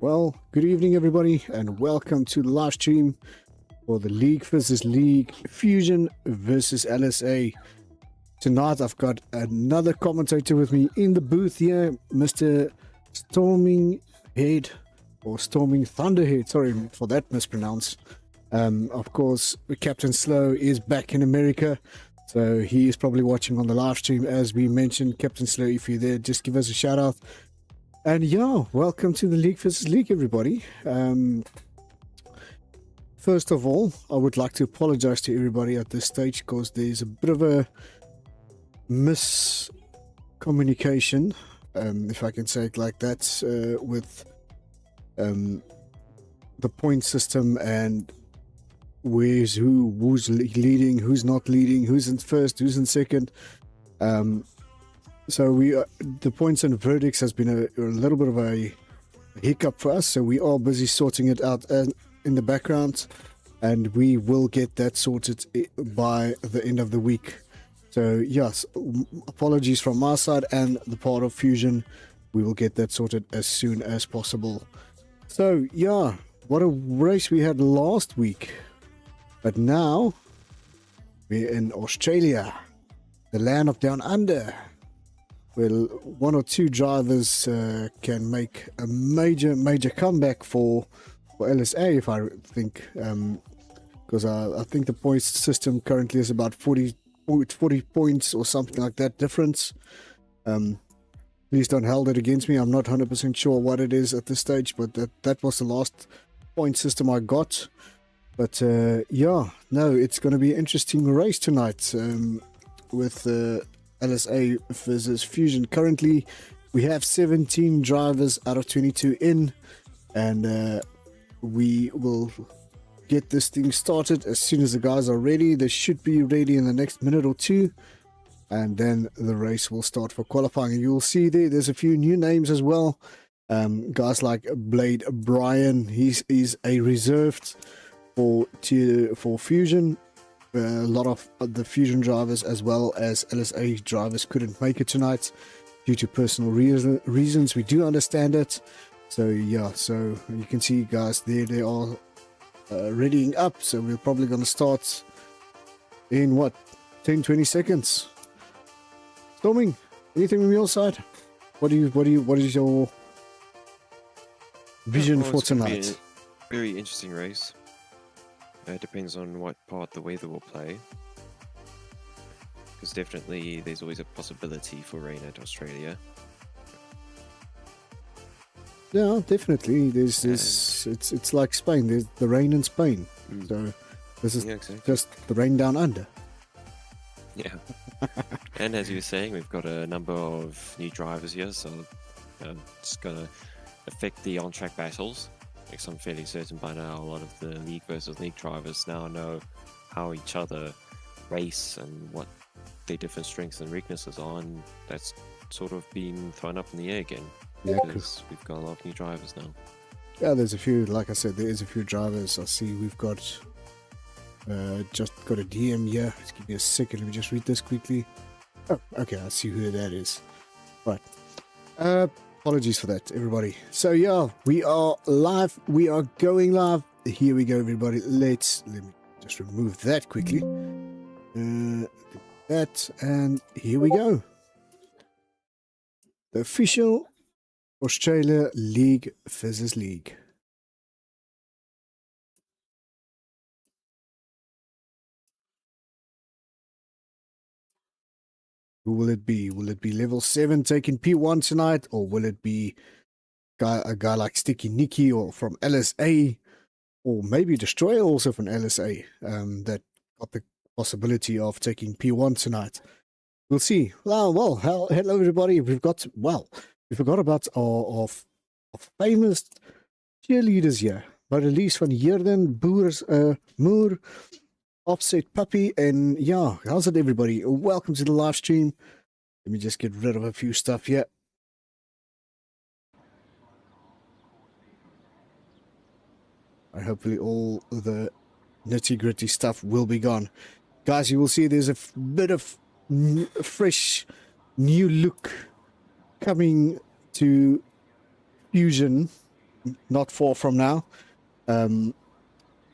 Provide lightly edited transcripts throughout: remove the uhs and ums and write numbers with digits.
Well, good evening, everybody, and welcome to the live stream for the League versus League Fusion versus LSA. Tonight, I've got another commentator with me in the booth here, Mr. Storming Head, or Storming Thunderhead. Sorry for that mispronounce. Of course, Captain Slow is back in America, so he is probably watching on the live stream. As we mentioned, Captain Slow, if you're there, just give us a shout out. And yeah, welcome to the League versus League, everybody. First of all, I would like to apologize to everybody at this stage because there's a bit of a miscommunication, if I can say it like that, with the point system and who's leading, who's not leading, who's in first, who's in second. So the points and verdicts has been a little bit of a hiccup for us. So we are busy sorting it out in the background, and we will get that sorted by the end of the week. So yes, apologies from my side and the part of Fusion. We will get that sorted as soon as possible. So yeah, what a race we had last week. But now we're in Australia, the land of down under. Well, one or two drivers can make a major comeback for LSA, if I think, because I think the points system currently is about 40 points or something like that difference. Please don't hold it against me. I'm not 100% sure what it is at this stage, but that was the last point system I got. But yeah, no, it's going to be an interesting race tonight with LSA versus Fusion. Currently, we have 17 drivers out of 22 in, and we will get this thing started as soon as the guys are ready. They should be ready in the next minute or two, and then the race will start for qualifying. And you'll see there's a few new names as well. Guys like Blade Brian, he's a reserved for Fusion. A lot of the Fusion drivers as well as LSA drivers couldn't make it tonight due to personal reasons. We do understand it. So yeah, so you can see guys there, they are readying up. So we're probably going to start in 10-20 seconds. Storming, anything from your side? What is your vision for tonight? Very interesting race. It depends on what part the weather will play, because definitely there's always a possibility for rain at Australia. Yeah, definitely. There's it's like Spain. There's the rain in Spain. So this is exactly just the rain down under. Yeah. And as you were saying, we've got a number of new drivers here, so it's gonna affect the on-track battles. Because I'm fairly certain by now a lot of the League versus League drivers now know how each other race and what their different strengths and weaknesses are, and that's sort of been thrown up in the air again. Yeah, because we've got a lot of new drivers now. Yeah, there's a few, like I said, there is a few drivers. I see we've got just got a DM here. Just give me a second, let me just read this quickly. Oh, okay, I see who that is. Right. Apologies for that, everybody. So yeah, we are live. We are going live. Here we go, everybody. Let me just remove that quickly. That, and here we go. The official Australia League versus League. Who will it be? Will it be level 7 taking P1 tonight, or will it be a guy like Sticky Nicky or from LSA, or maybe Destroyer also from LSA that got the possibility of taking P1 tonight? We'll see. Well, hello everybody. We forgot about our famous cheerleaders here. But at least van Heerden, Boers, Moore, Offset Puppy, and yeah, how's it everybody? Welcome to the live stream. Let me just get rid of a few stuff here. Hopefully all the nitty gritty stuff will be gone. Guys, you will see there's a bit of fresh new look coming to Fusion not far from now.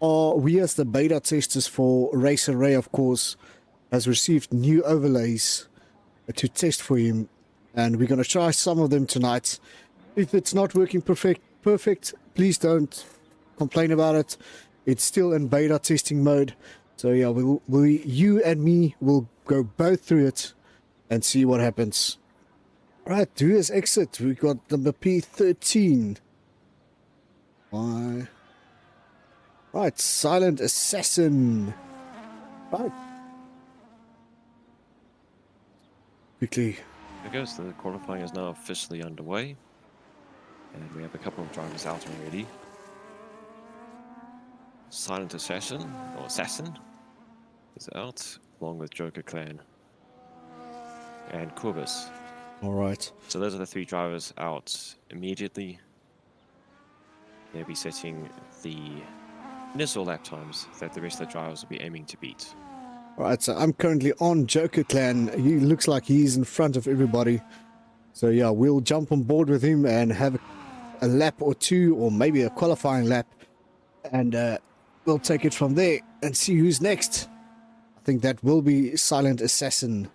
We as the beta testers for Race Array, of course, has received new overlays to test for him, and we're going to try some of them tonight. If it's not working perfect, please don't complain about it. It's still in beta testing mode, so yeah, you and me will go both through it and see what happens. Right, do his exit. We got number P13. Why? Right, Silent Assassin. Right. Quickly. There goes. The qualifying is now officially underway. And we have a couple of drivers out already. Silent Assassin, or Assassin, is out, along with Joker Clan. And Corbus. Alright. So those are the 3 drivers out immediately. They'll be setting the initial lap times that the rest of the drivers will be aiming to beat. Alright, so I'm currently on Joker Clan. He looks like he's in front of everybody. So yeah, we'll jump on board with him and have a lap or 2, or maybe a qualifying lap. And we'll take it from there and see who's next. I think that will be Silent Assassin.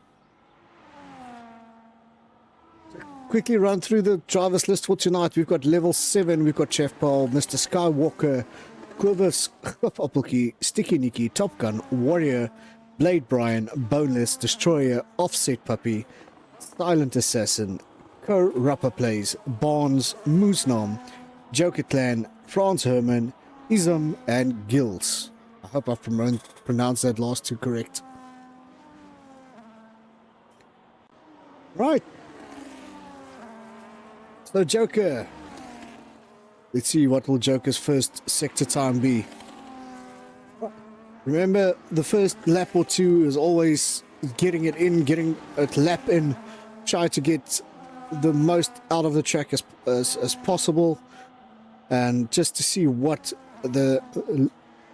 Quickly run through the drivers list for tonight. We've got level 7, we've got Chef Paul, Mr. Skywalker, Quivers, Opoki, Sticky Nicky, Top Gun, Warrior, Blade Brian, Boneless, Destroyer, Offset Puppy, Silent Assassin, Co-Rapper Plays, Barnes, Moosnom, Joker Clan, Franz Herman, Ism, and Gills. I hope I've pronounced that last 2 correct. Right. So Joker. Let's see, what will Joker's first sector time be? Remember, the first lap or 2 is always getting it in, getting a lap in, try to get the most out of the track as possible, and just to see what the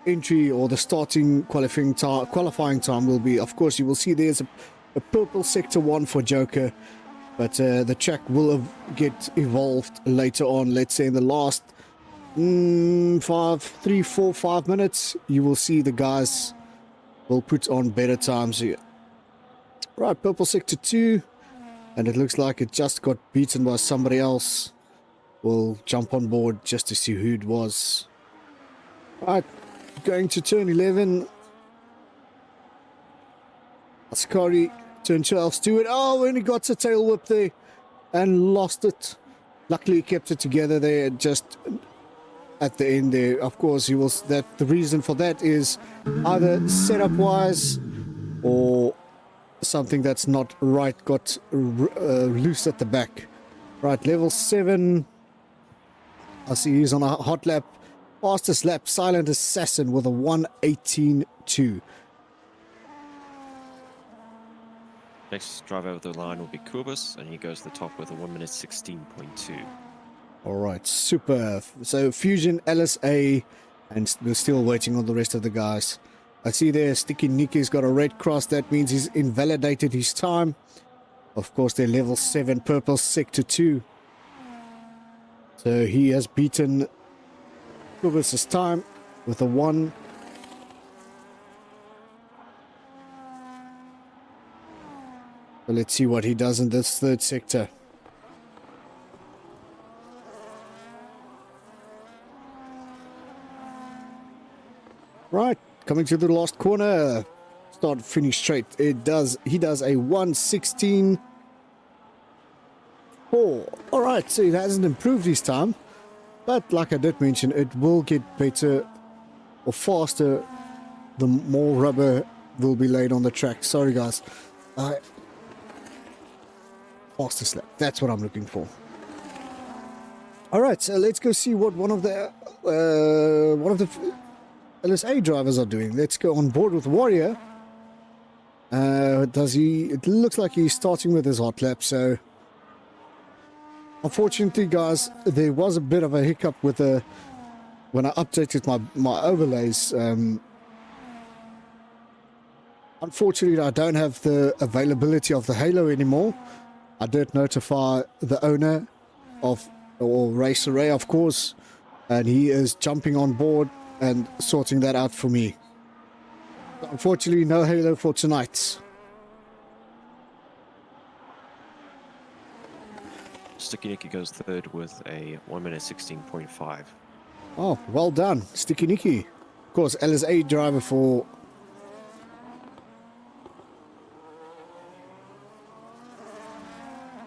entry or the starting qualifying time will be. Of course, you will see there's a purple sector 1 for Joker, but the track will get evolved later on. Let's say in the last 3, 4, 5 minutes, you will see the guys will put on better times here. Right, purple sector 2, and it looks like it just got beaten by somebody else. We'll jump on board just to see who it was. Right, going to turn 11. Ascari, turn 12, Stewart. Oh, and he got a tail whip there and lost it. Luckily, he kept it together there just at the end there. Of course, he was the reason for that is either setup wise or something that's not right, got loose at the back. Right, level 7. I see he's on a hot lap. Fastest lap, Silent Assassin with a 1:18.2. Next driver over the line will be Kubus, and he goes to the top with a 1:16.2. Alright, super. So Fusion, LSA, and we're still waiting on the rest of the guys. I see there Sticky Nicky's got a red cross. That means he's invalidated his time. Of course, they're level 7, purple sector 2. So he has beaten Kubus' time with a 1. So let's see what he does in this third sector. Right, coming to the last corner. Start, finish straight. He does a 1:16.4. Alright, so it hasn't improved his time. But like I did mention, it will get better or faster the more rubber will be laid on the track. Sorry guys. Fastest lap. That's what I'm looking for. Alright, so let's go see what one of the LSA drivers are doing. Let's go on board with Warrior. It looks like he's starting with his hot lap, so unfortunately guys, there was a bit of a hiccup with when I updated my overlays. Unfortunately, I don't have the availability of the halo anymore. I did notify the owner or Race Array, of course, and he is jumping on board and sorting that out for me. Unfortunately, no Halo for tonight. Sticky Nicky goes third with a 1 minute 16.5. Oh, well done, Sticky Nicky. Of course, LSA driver for...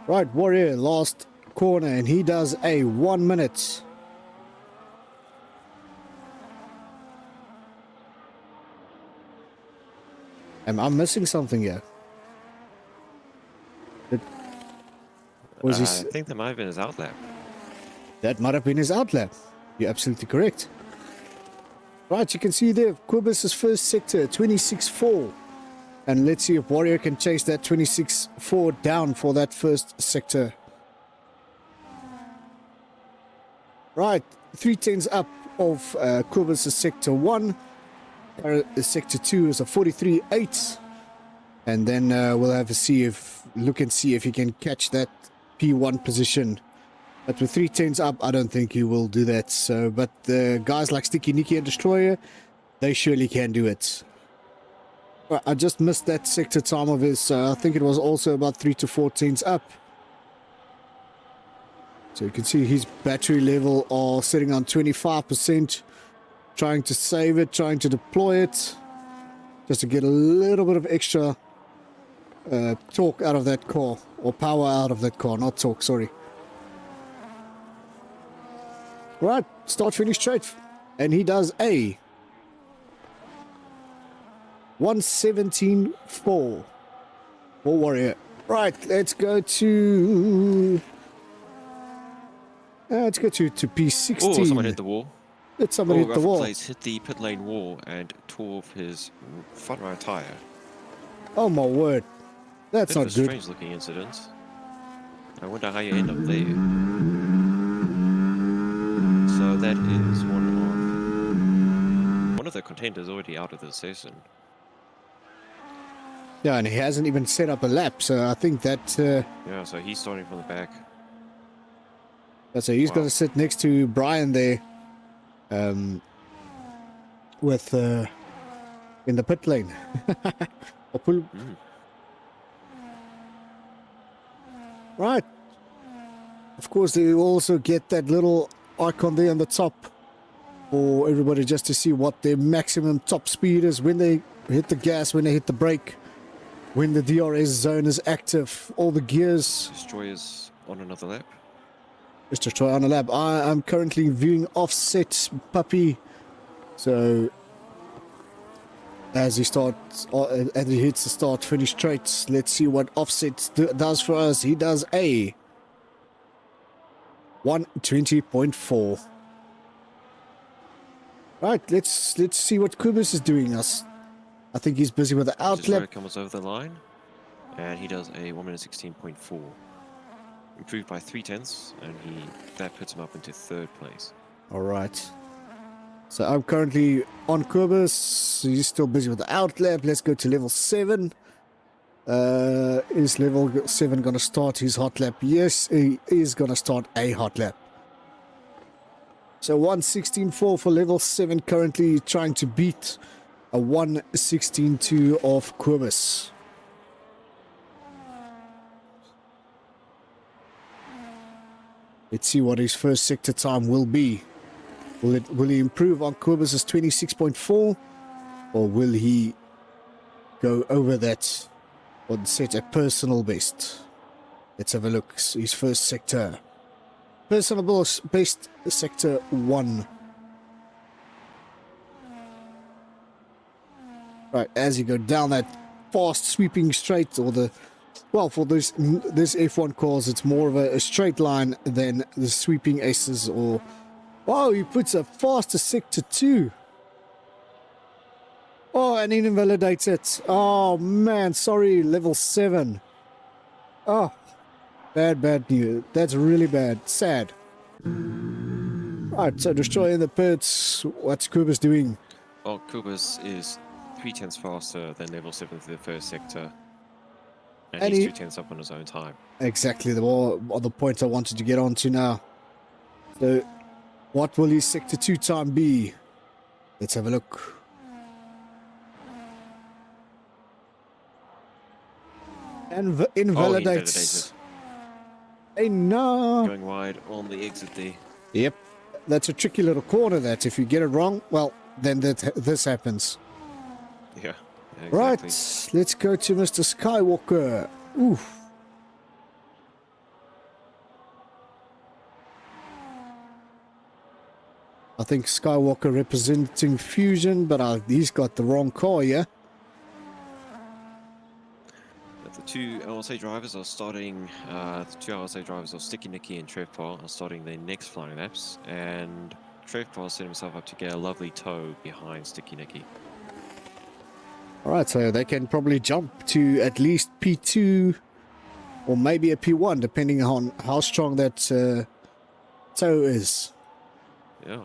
Right, Warrior, last corner, and he does a 1 minute. Am I missing something here? Was I think that might have been his outlap. That might have been his outlap. You're absolutely correct. Right, you can see there, Quibus's first sector, 26.4. And let's see if Warrior can chase that 26.4 down for that first sector. Right, 3/10s up of Quibus's sector 1. Sector 2 is a 43.8. And then we'll have to see look and see if he can catch that P1 position. But with 3/10s up, I don't think he will do that. So, but the guys like Sticky Nicky and Destroyer, they surely can do it. I just missed that sector time of his. I think it was also about 3 to 4/10s up. So you can see his battery level are sitting on 25%. Trying to save it, trying to deploy it, just to get a little bit of extra torque out of that car, or power out of that car, not torque, sorry. Right, start finish straight, and he does a 1:17.4 for Warrior. Right, let's go to P16. Oh, someone hit the wall. Did somebody hit the wall? Hit the pit lane wall and tore off his front right tire. Oh my word, that's not good. Strange looking incident. I wonder how you end up there. So that is one of the contenders already out of the session. Yeah, and he hasn't even set up a lap, so I think that... yeah, so he's starting from the back. So he's going to sit next to Brian there. With in the pit lane. Right. Of course, they also get that little icon there on the top for everybody just to see what their maximum top speed is when they hit the gas, when they hit the brake, when the DRS zone is active, all the gears. Destroyer's on another lap. Just to try on a lap. I'm currently viewing offset puppy. So as he hits the start finish straight, let's see what offset does for us. He does a 1:20.4. Right, let's see what Kubus is doing us. I think he's busy with the outlap. Comes over the line, and he does a 1 minute 16.4. Improved by 3/10, and that puts him up into third place. All right. So I'm currently on Kubus. He's still busy with the outlap. Let's go to level 7. Is level 7 going to start his hot lap? Yes, he is going to start a hot lap. So 1:16.4 for level 7, currently trying to beat a 1:16.2 of Kubus. Let's see what his first sector time will be. Will he improve on Kubus's 26.4, or will he go over that or set a personal best? Let's have a look. His first sector. Personal best sector 1. Right, as you go down that fast sweeping straight, or the... Well, for this F1 cars, it's more of a straight line than the sweeping aces or... Oh, he puts a faster sector 2. Oh, and he invalidates it. Oh, man, sorry, level 7. Oh, bad news. That's really bad. Sad. Right, so destroying the pits. What's Kubus doing? Well, Kubus is 3/10 faster than level 7 for the first sector. And he's 2/10 up on his own time. Exactly, the point I wanted to get on to now. So, What will his Sector 2 time be? Let's have a look. And invalidates. Hey, no. Going wide on the exit there. Yep. That's a tricky little corner that if you get it wrong, well, then this happens. Yeah. Exactly. Right, let's go to Mr. Skywalker. Oof. I think Skywalker representing Fusion, but he's got the wrong car here. The two LSA drivers are starting, Sticky Nicky and Trevpar are starting their next flying laps, and Trevpar set himself up to get a lovely tow behind Sticky Nicky. Alright, so they can probably jump to at least P2 or maybe a P1, depending on how strong that tow is. Yeah.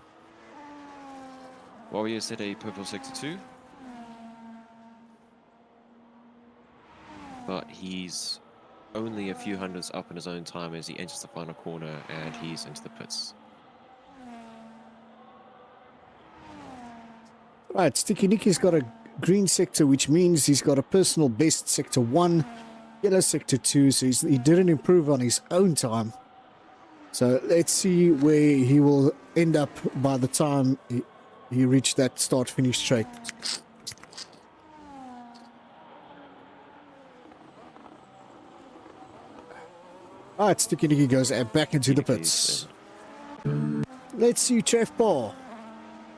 Warrior set a purple Sector 2. But he's only a few hundreds up in his own time as he enters the final corner and he's into the pits. Right, Sticky Nicky's got a green sector, which means he's got a personal best Sector 1, yellow Sector 2, so he didn't improve on his own time. So let's see where he will end up by the time he reached that start-finish straight. Alright, Sticky Nicky goes back into the pits. Let's see Trevpar.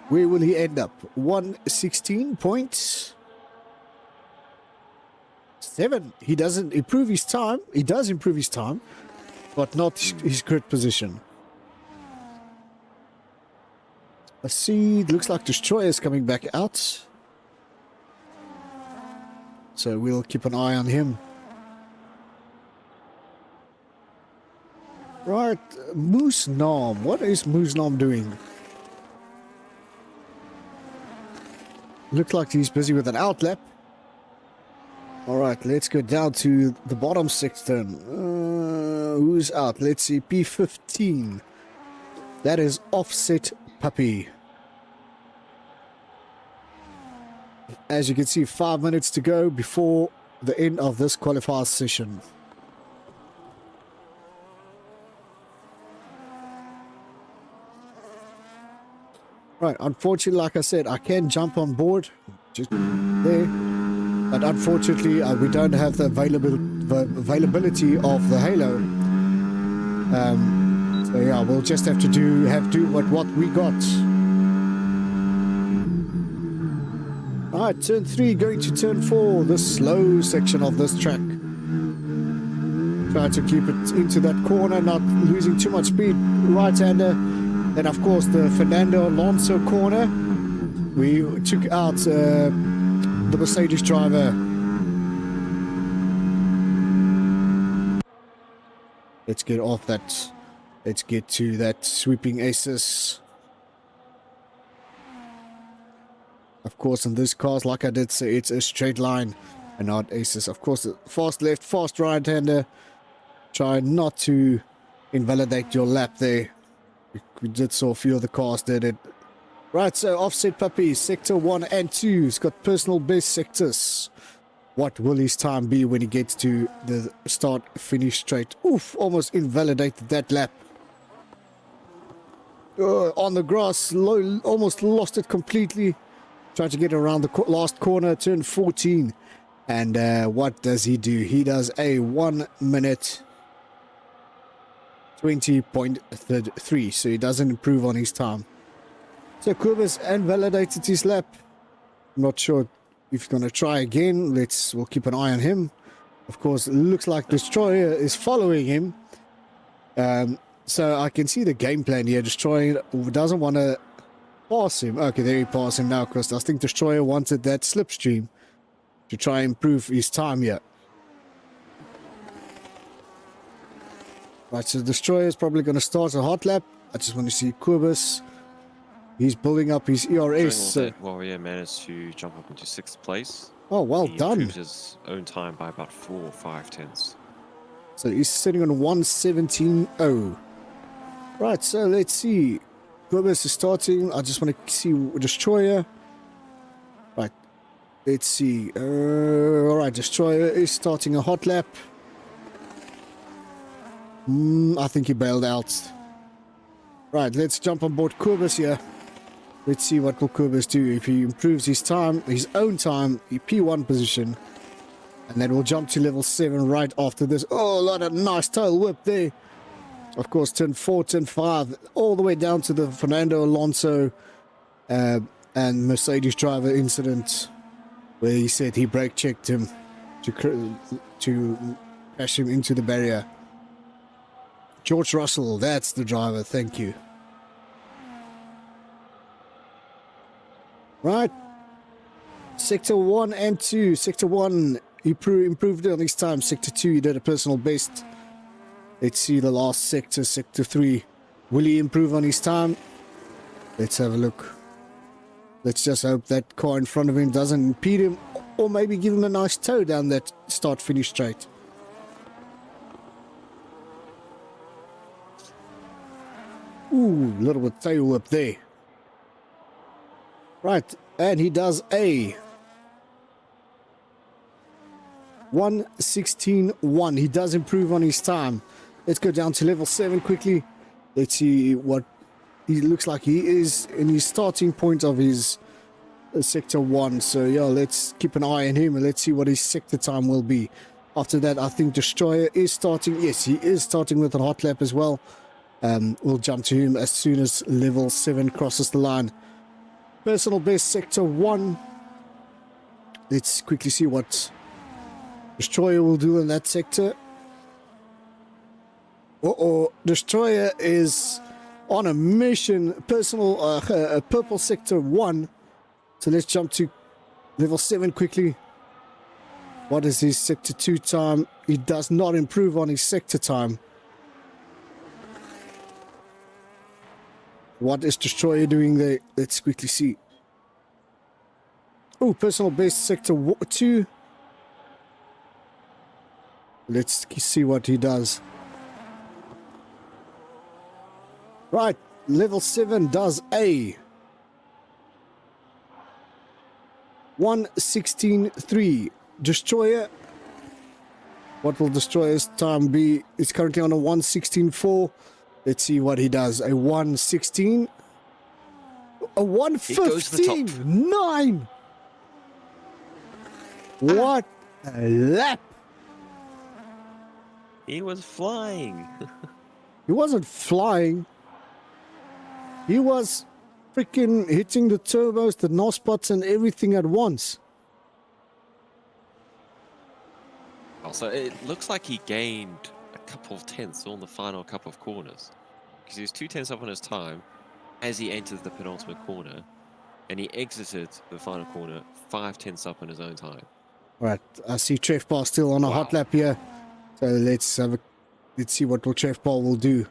Where will he end up? 116.7. He doesn't improve his time. He does improve his time, but not his grid position. I see, it looks like Destroyer is coming back out. So we'll keep an eye on him. Right, Moose Nom. What is Moose Nom doing? Looks like he's busy with an outlap. Alright, let's go down to the bottom section. Who's out? Let's see, P15. That is Offset Puppy. As you can see, 5 minutes to go before the end of this qualifier session. Right, unfortunately, like I said, I can jump on board just there, but unfortunately we don't have the availability of the Halo. So yeah, we'll just have to do what we got. Alright, turn 3 going to turn 4, the slow section of this track. Try to keep it into that corner, not losing too much speed. Right-hander. Then, of course, the Fernando Alonso corner. We took out the Mercedes driver. Let's get off that. Let's get to that sweeping aces. Of course, in this cars, like I did say, it's a straight line and not aces. Of course, fast left, fast right-hander. Try not to invalidate your lap there. We did saw a few of the cars did it. Right, so Offset Puppy, Sector 1 and 2. He's got personal best sectors. What will his time be when he gets to the start-finish straight? Oof, almost invalidated that lap. On the grass, almost lost it completely. Trying to get around the last corner, turn 14. And what does he do? He does a 1 minute 20.3, so he doesn't improve on his time. So Kubus invalidated his lap. I'm not sure if he's going to try again. We'll keep an eye on him. Of course, it looks like Destroyer is following him. So I can see the game plan here. Destroyer doesn't want to pass him. Okay, there he passed him now, because I think Destroyer wanted that slipstream to try and improve his time here. Right, so Destroyer is probably going to start a hot lap. I just want to see Kubus. He's building up his ERS. Warrior managed to jump up into 6th place. Oh, well he done. improved his own time by about 4 or 5 tenths. So he's sitting on 117.0. Right, so let's see. Quibus is starting. I just want to see Destroyer. Right. Let's see. All right. Destroyer is starting a hot lap. I think he bailed out. Right. Let's jump on board Quibus here. Let's see what will Quibus do. If he improves his time, his own time, the P1 position. And then we'll jump to level 7 right after this. Oh, a lot of nice tail whip there. Of course, turn 4, turn 5, all the way down to the Fernando Alonso and Mercedes driver incident, where he said he brake checked him to crash him into the barrier. George Russell, that's the driver. Thank you. Right. Sector 1 and 2. Sector 1, he improved on his time. Sector 2, he did a personal best. Let's see the last sector, Sector 3. Will he improve on his time? Let's have a look. Let's just hope that car in front of him doesn't impede him, or maybe give him a nice tow down that start-finish straight. Ooh, a little bit tail whip there. Right, and he does a 1:16.1. He does improve on his time. Let's go down to level 7 quickly. Let's see what he looks like. He is in his starting point of his sector 1. So yeah, let's keep an eye on him and let's see what his sector time will be. After that, I think Destroyer is starting. Yes, he is starting with a hot lap as well. We'll jump to him as soon as level 7 crosses the line. Personal best sector 1. Let's quickly see what Destroyer will do in that sector. Destroyer is on a mission. Personal purple sector 1. So let's jump to level 7 quickly. What is his sector 2 time? He does not improve on his sector time. What is Destroyer doing there? Let's quickly see. Oh, personal best sector 2. Let's see what he does. Right, level 7 does a 1:16.3. Destroyer. What will Destroyer's time be? It's currently on a 1:16.4. Let's see what he does. A 1:16. A 1:15.9. What a lap. He was flying. He wasn't flying. He was freaking hitting the turbos, the NOS spots, and everything at once. Also, it looks like he gained a couple of tenths on the final couple of corners. Because he was 2 tenths up on his time as he entered the penultimate corner. And he exited the final corner 5 tenths up on his own time. Right, I see Trev Bar still on a hot lap here. So let's see what Trev Bar will do.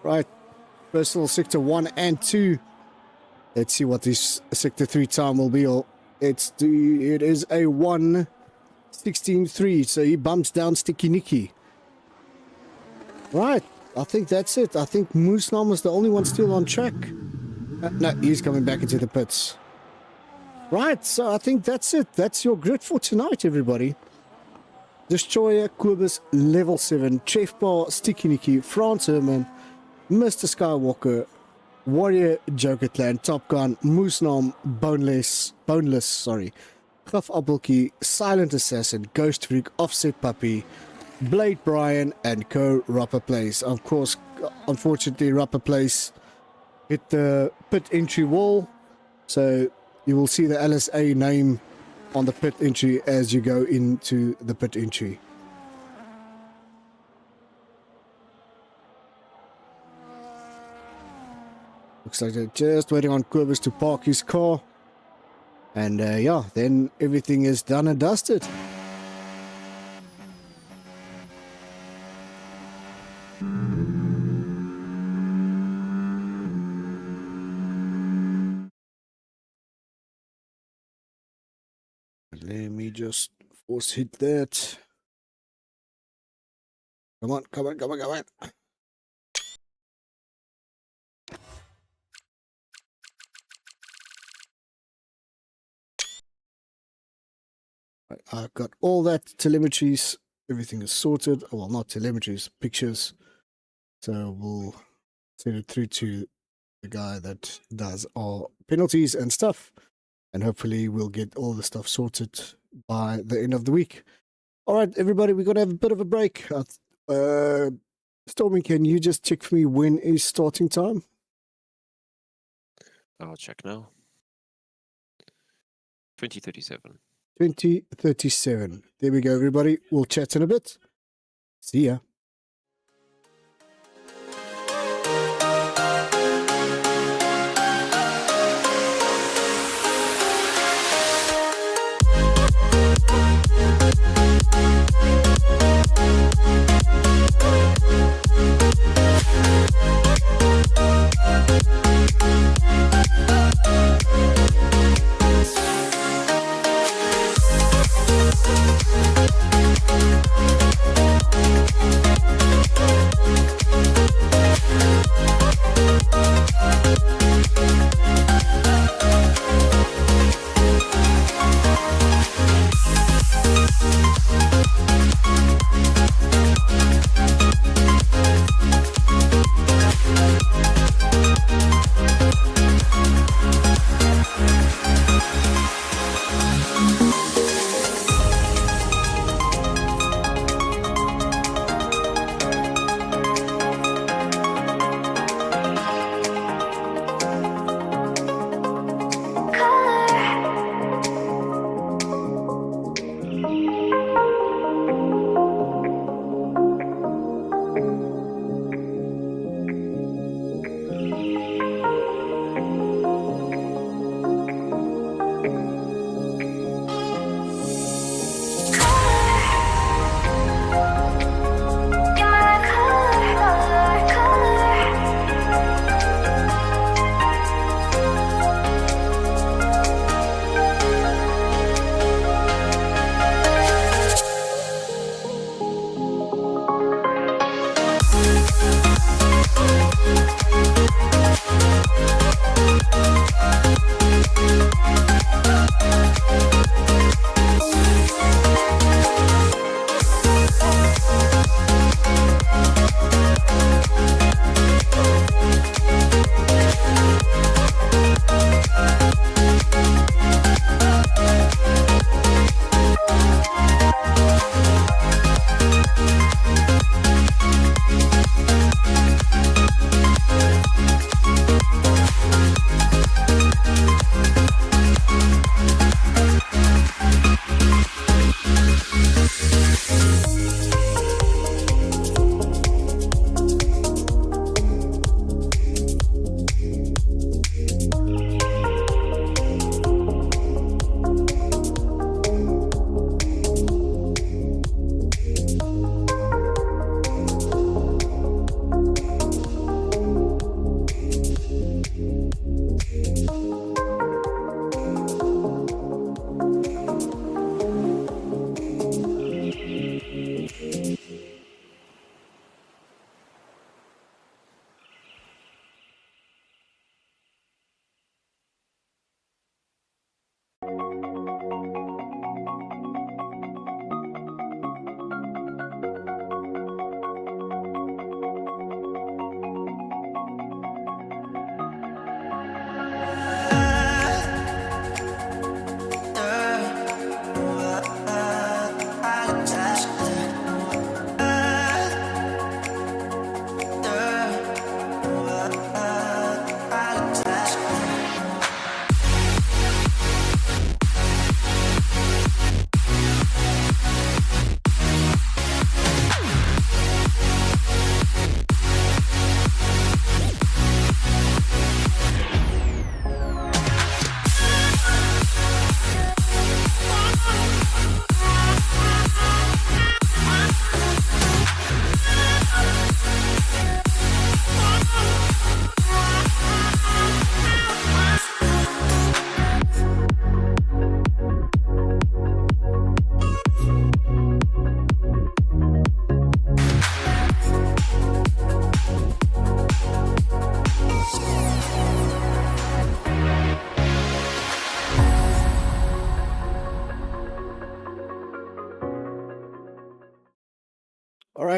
Right, personal sector 1 and 2. Let's see what this sector 3 time will be. It is a 1:16.3, so he bumps down Sticky Nicky. Right, I think that's it. I think Moosnam was the only one still on track. No, he's coming back into the pits. Right, so I think that's it. That's your grid for tonight, everybody. Destroyer, Quibus, level 7, Trev Bar, Sticky Nicky, France Herman, Mr. Skywalker, Warrior, Joker Clan, Top Gun, Moosnam, Boneless, sorry, Gaf Appelkie, Silent Assassin, Ghost Freak, Offset Puppy, Blade Brian, and Co. Rapper Place. Of course, unfortunately, Rapper Place hit the pit entry wall, so you will see the LSA name on the pit entry as you go into the pit entry. Looks like they're just waiting on Quibus to park his car. And yeah, then everything is done and dusted. Let me just force hit that. Come on, come on, come on, come on. Right, I've got all that telemetries. Everything is sorted. Well, not telemetries, pictures. So we'll send it through to the guy that does our penalties and stuff. And hopefully we'll get all the stuff sorted by the end of the week. All right, everybody, we're going to have a bit of a break. Stormy, can you just check for me when is starting time? I'll check now. 2037. 2037. There we go, everybody. We'll chat in a bit. See ya.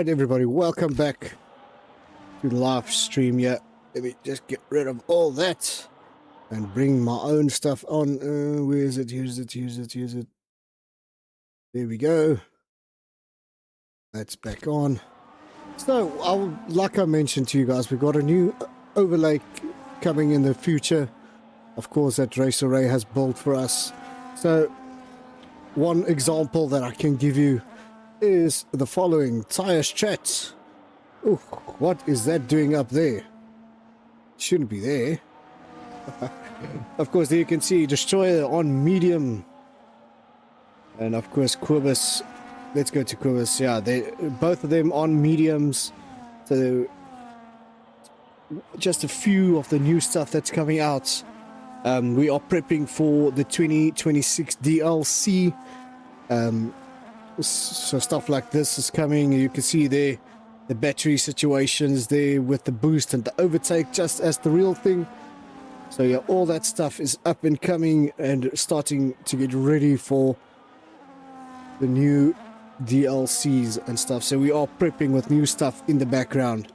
Alright everybody, welcome back to the live stream here. Let me just get rid of all that and bring my own stuff on. Where is it? Use it. There we go. That's back on. So, like I mentioned to you guys, we've got a new overlay coming in the future. Of course, that Race Array has built for us. So, one example that I can give you is the following. Tires chat. Ooh, what is that doing up there? Shouldn't be there. Of course, there you can see Destroyer on medium. And of course, Quibus. Let's go to Quibus. Yeah, both of them on mediums. So, just a few of the new stuff that's coming out. We are prepping for the 2026 DLC. So stuff like this is coming. You can see there the battery situations there with the boost and the overtake just as the real thing. So yeah, all that stuff is up and coming and starting to get ready for the new DLCs and stuff. So we are prepping with new stuff in the background.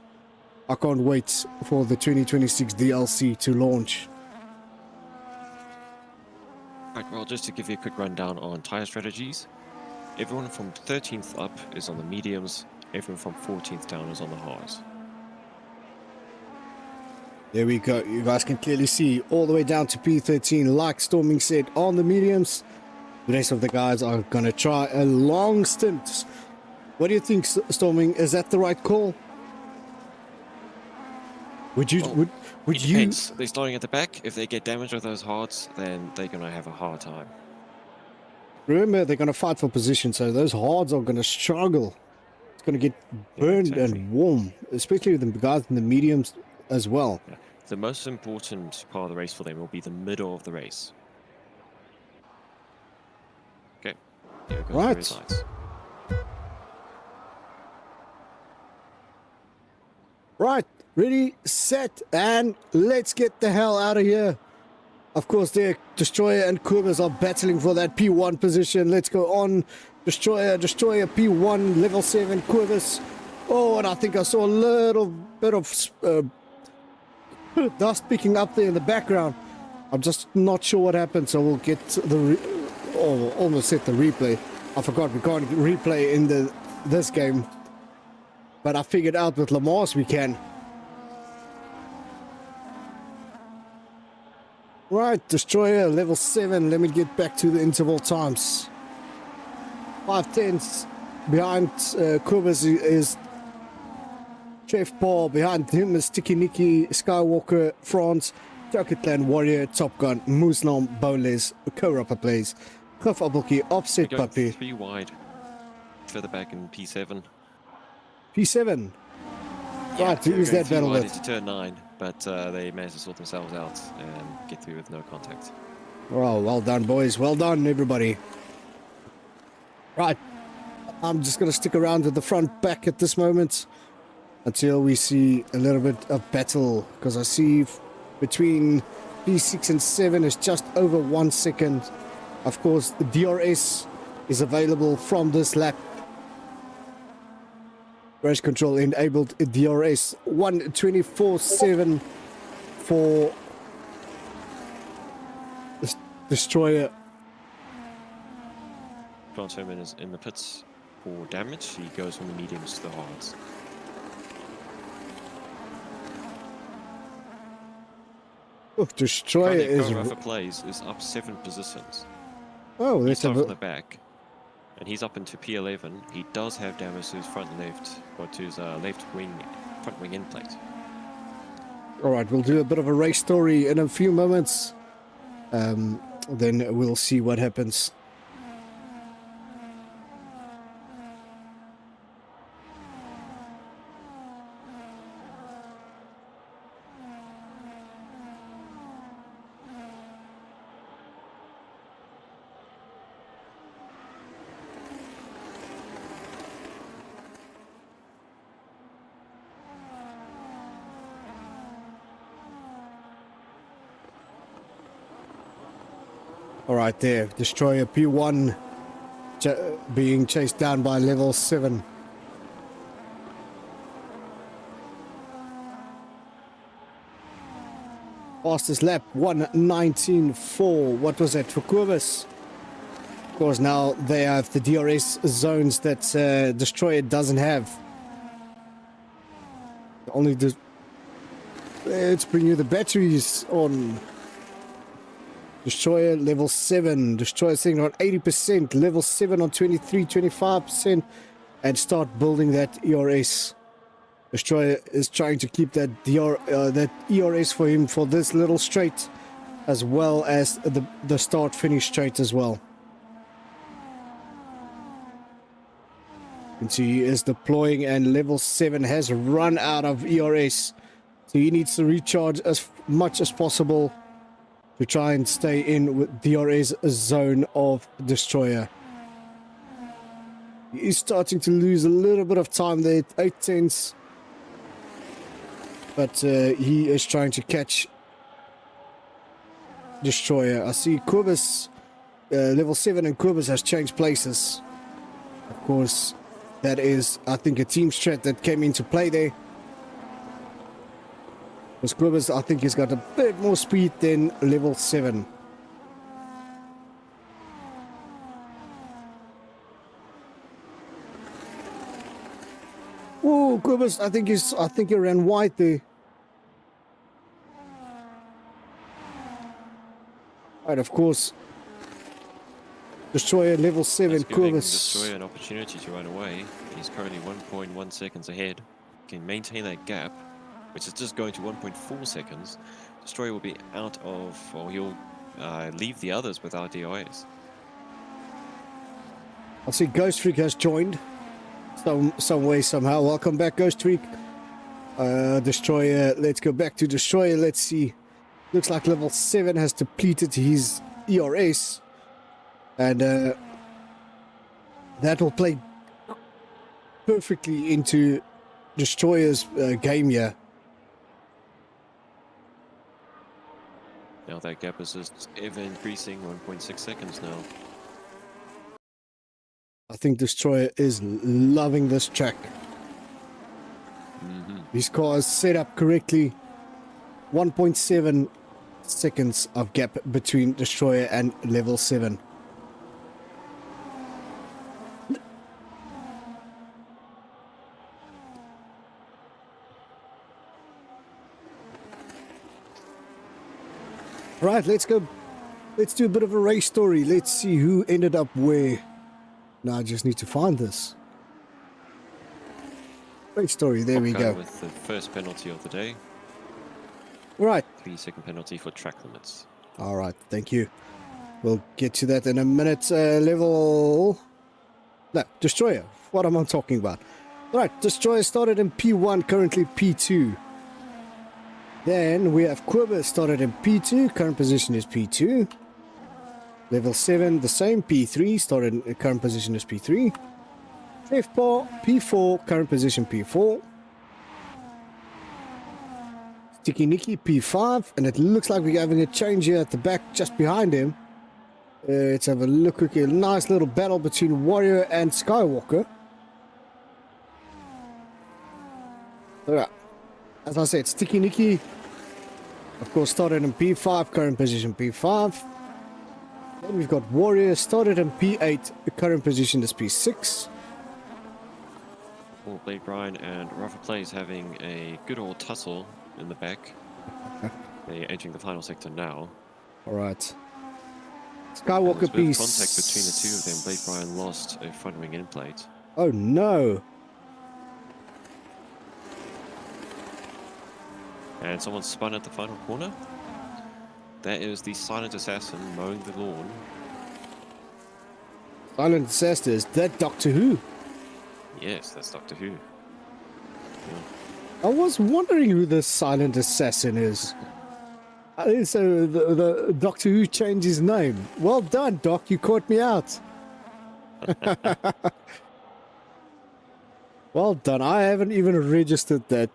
I can't wait for the 2026 DLC to launch. Right, well, just to give you a quick rundown on tire strategies, everyone from 13th up is on the mediums, everyone from 14th down is on the hards. There we go. You guys can clearly see all the way down to P13, like Storming said, on the mediums. The rest of the guys are going to try a long stint. What do you think, Storming? Is that the right call? Would you... Well, would it you... depends. They're starting at the back. If they get damaged with those hards, then they're going to have a hard time. Remember, they're going to fight for position, so those hards are going to struggle. It's going to get burned and warm, especially the guys in the mediums as well. Yeah. The most important part of the race for them will be the middle of the race. Okay, here we go. Right. Right, ready, set, and let's get the hell out of here. Of course, their Destroyer and Quibus are battling for that P1 position. Let's go on. Destroyer, P1, level 7, Quibus. Oh, and I think I saw a little bit of dust picking up there in the background. I'm just not sure what happened, so we'll get the almost set the replay. I forgot we can't replay in this game, but I figured out with Lamar's we can. Right, Destroyer level 7. Let me get back to the interval times. 5/10 behind Quibus is Chef Paul. Behind him is Sticky Nicky, Skywalker, France, Joker Clan Warrior, Top Gun, Muslim, Boles, Co-Rapper Plays, Cliff Abulki, Offset Puppy. 3 wide. Further back in P7. P7. Yeah, Right, who's that battle with? into turn 9, but they managed to sort themselves out and get through with no contact. Oh, well done, boys. Well done, everybody. Right. I'm just going to stick around at the front back at this moment until we see a little bit of battle, because I see between P6 and 7 is just over 1 second. Of course, the DRS is available from this lap. Race control enabled DRS 124/7 for the Destroyer. Grant Herman is in the pits for damage. He goes from the mediums to the hards. Oh, Destroyer is... Co-Rapper Plays is up 7 positions. Oh, He's let's have from a... the back, and he's up into P11. He does have damage to his front left, or to his left wing, front wing end plate. Alright, we'll do a bit of a race story in a few moments. Then we'll see what happens. Alright there, Destroyer P1 being chased down by level 7. Fastest lap, 1:19.4. What was that for Kubus? Of course, now they have the DRS zones that Destroyer doesn't have. Let's bring you the batteries on. Destroyer level 7. Destroyer sitting on 80%. Level 7 on 23, 25%. And start building that ERS. Destroyer is trying to keep that that ERS for him for this little straight, as well as the start-finish straight as well. You can see he is deploying, and level 7 has run out of ERS. So he needs to recharge as much as possible to try and stay in with DRS zone of Destroyer. He is starting to lose a little bit of time there, 8 tenths. But he is trying to catch Destroyer. I see Kubus, level 7 and Kubus has changed places. Of course, that is, I think, a team strat that came into play there. Because Kubus, I think, he's got a bit more speed than level 7. Oh, Kubus, I think he ran wide there. Right, of course. Destroyer level 7, giving Kubus. Destroyer an opportunity to run away. He's currently 1.1 seconds ahead. Can maintain that gap, which is just going to 1.4 seconds. Destroyer will be out of, or he'll leave the others without DRS. I see Ghost Freak has joined. Some way, somehow. Welcome back, Ghost Freak. Destroyer, let's go back to Destroyer. Let's see. Looks like level 7 has depleted his ERS. And that will play perfectly into Destroyer's game here. Now that gap is just ever increasing, 1.6 seconds now. I think Destroyer is loving this track. His car is set up correctly. 1.7 seconds of gap between Destroyer and level 7. Right, let's go. Let's do a bit of a race story. Let's see who ended up where. Now I just need to find this. Race story, there we go. With the first penalty of the day. Right. 3-second penalty for track limits. All right, thank you. We'll get to that in a minute. Level... No, Destroyer. What am I talking about? Right, Destroyer started in P1, currently P2. Then we have Kubus started in P2, current position is P2. Level 7, the same, P3, started in current position is P3. Trefball, P4, current position P4. Sticky Nicky, P5, and it looks like we're having a change here at the back, just behind him. Let's have a look quickly. A nice little battle between Warrior and Skywalker. Alright. As I said, Sticky Nicky, of course, started in P5, current position P5. Then we've got Warrior, started in P8, the current position is P6. Well, Blade Brian and Rafa Plays having a good old tussle in the back. They're entering the final sector now. Alright. Skywalker P6. Contact between the two of them. Blade Brian lost a front wing end plate. Oh no. And someone spun at the final corner. That is the Silent Assassin mowing the lawn. Silent Assassin, is that Doctor Who? Yes, that's Doctor Who. Yeah. I was wondering who the Silent Assassin is. So the Doctor Who changed his name. Well done, Doc. You caught me out. Well done. I haven't even registered that.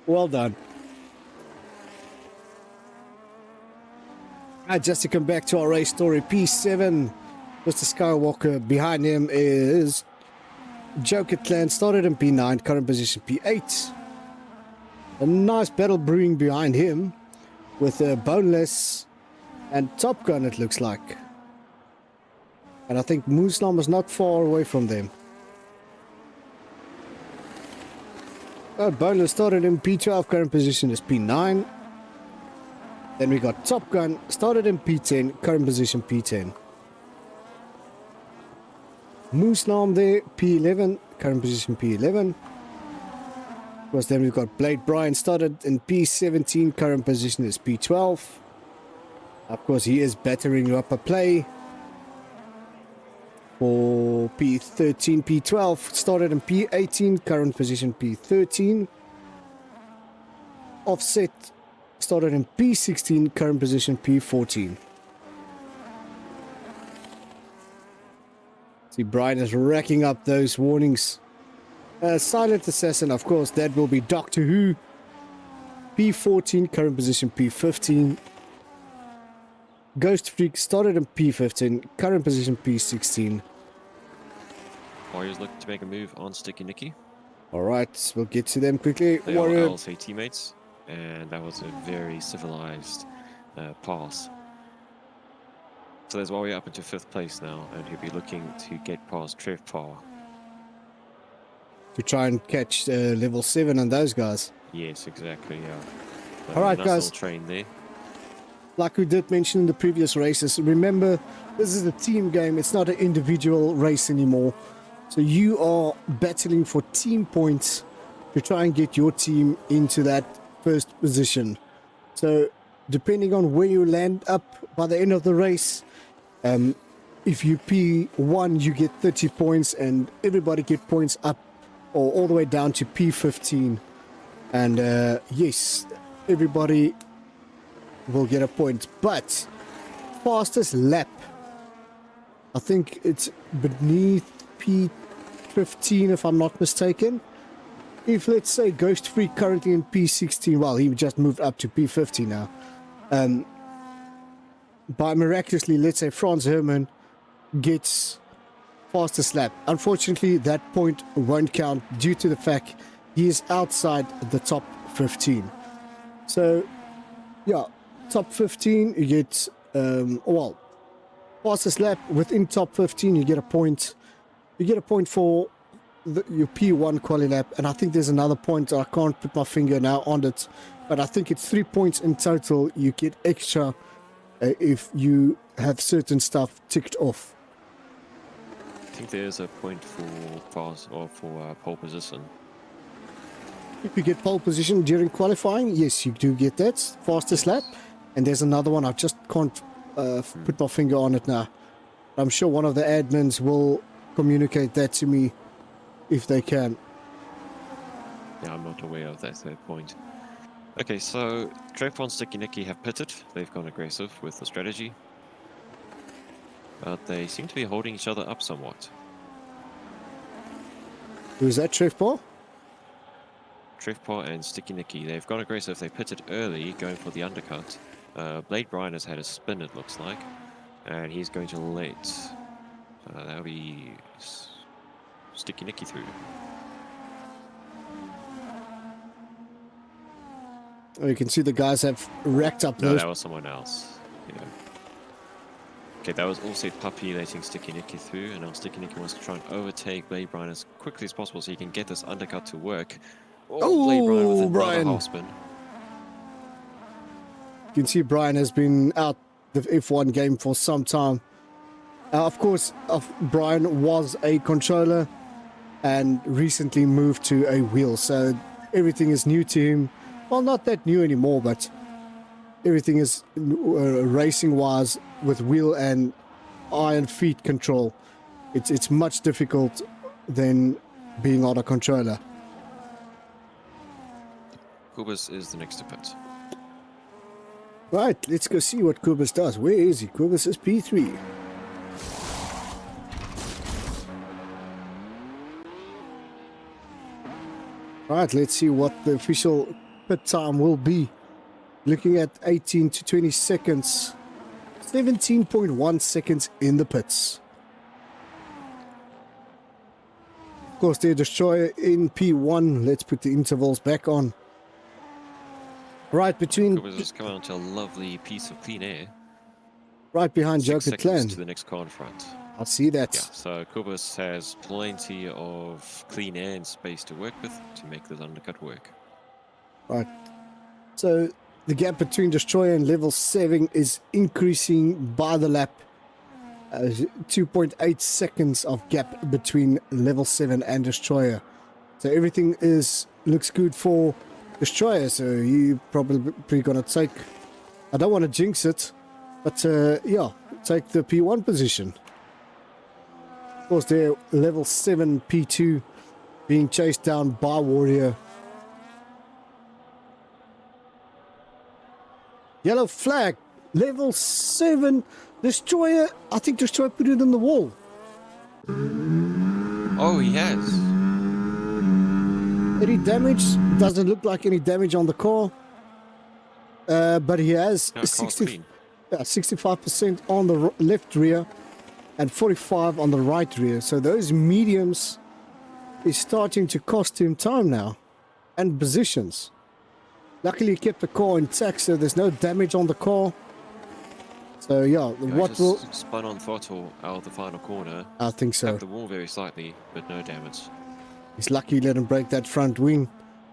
Well done. Right, just to come back to our race story, P7, Mr. Skywalker. Behind him is Joker Clan, started in P9, current position P8. A nice battle brewing behind him. with a Boneless and Top Gun, it looks like. And I think Mooslam is not far away from them. Oh, Boneless started in P12, current position is P9. Then we got Top Gun, started in P10, current position P10. Mooslam there, P11, current position P11. Of course, then we've got Blade Brian, started in P17, current position is P12. Of course, he is battering you up a play for P13, P12, started in P18, current position P13. Offset, started in P16, current position P14. See, Brian is racking up those warnings. Silent Assassin, of course, that will be Doctor Who. P14, current position P15. Ghost Freak started in P15, current position P16. Warriors looking to make a move on Sticky Nicky. Alright, we'll get to them quickly. They are Warrior. LSA teammates, and that was a very civilized pass. So there's Warrior up into 5th place now, and he'll be looking to get past Trev Par. To try and catch level 7 and those guys. Yes, exactly, yeah. Alright, nice guys. little train there. Like we did mention in the previous races, remember, this is a team game. It's not an individual race anymore. So you are battling for team points to try and get your team into that first position. So depending on where you land up by the end of the race, if you P1, you get 30 points and everybody get points up or all the way down to P15. And yes, everybody will get a point. But fastest lap, I think it's beneath P15 if I'm not mistaken. If let's say Ghost Freak currently in P16, well, he just moved up to P50 now. By miraculously, let's say Franz Herman gets fastest lap. Unfortunately, that point won't count due to the fact he is outside the top 15. So, yeah, top 15, you get, well, fastest lap within top 15, you get a point. You get a point for your P1 quali lap, and I think there's another point. I can't put my finger now on it, but I think it's 3 points in total. You get extra if you have certain stuff ticked off. I think there's a point for fast or for pole position. If you get pole position during qualifying, yes, you do get that fastest lap. And there's another one. I just can't put my finger on it now. I'm sure one of the admins will communicate that to me if they can. Yeah, I'm not aware of that third point. Okay, so Trev and Sticky Nicky have pitted. They've gone aggressive with the strategy. But they seem to be holding each other up somewhat. Who's that, Trevor? Trevpar and Sticky Nicky, they've gone aggressive. They pitted early, going for the undercut. Blade Brian has had a spin, it looks like. And he's going to let... that'll be Sticky Nicky through. Oh, you can see the guys have racked up No, those. that was someone else. Yeah. Okay, that was also Puppy letting Sticky Nicky through, and now Sticky Nicky wants to try and overtake Blade Brian as quickly as possible so he can get this undercut to work. Oh, Blade Brian with another Brian. half spin. You can see Brian has been out the F1 game for some time. Of course, Brian was a controller and recently moved to a wheel, so everything is new to him. Well, not that new anymore, but everything is racing-wise with wheel and iron feet control. It's much difficult than being on a controller. Kubus is the next to pit. Right, let's go see what Kubus does. Where is he? Kubus is P3. Right, let's see what the official pit time will be. Looking at 18 to 20 seconds. 17.1 seconds in the pits. Of course, their destroyer in P1. Let's put the intervals back on. Right between, Kubas just come out to a lovely piece of clean air. right behind 6 Joker seconds Clan. to the next car in front. I see that. Yeah, so Kubas has plenty of clean air and space to work with to make this undercut work. Right. So the gap between Destroyer and level 7 is increasing by the lap. 2.8 seconds of gap between level 7 and Destroyer. So everything looks good for Destroyer. So you probably gonna take, I don't want to jinx it, but yeah, take the P1 position. Of course, they're level 7 P2 being chased down by Warrior. Yellow flag, level 7 Destroyer. I think Destroyer put it in the wall. Oh, he has. Any damage? Doesn't look like any damage on the car. But he has No, car's clean. 65% on the left rear and 45 on the right rear. So those mediums is starting to cost him time now and positions. Luckily, he kept the car intact, so there's no damage on the car. So yeah, what will spun on throttle out of the final corner. I think so. Tapped the wall very slightly, but no damage. He's lucky he let him break that front wing,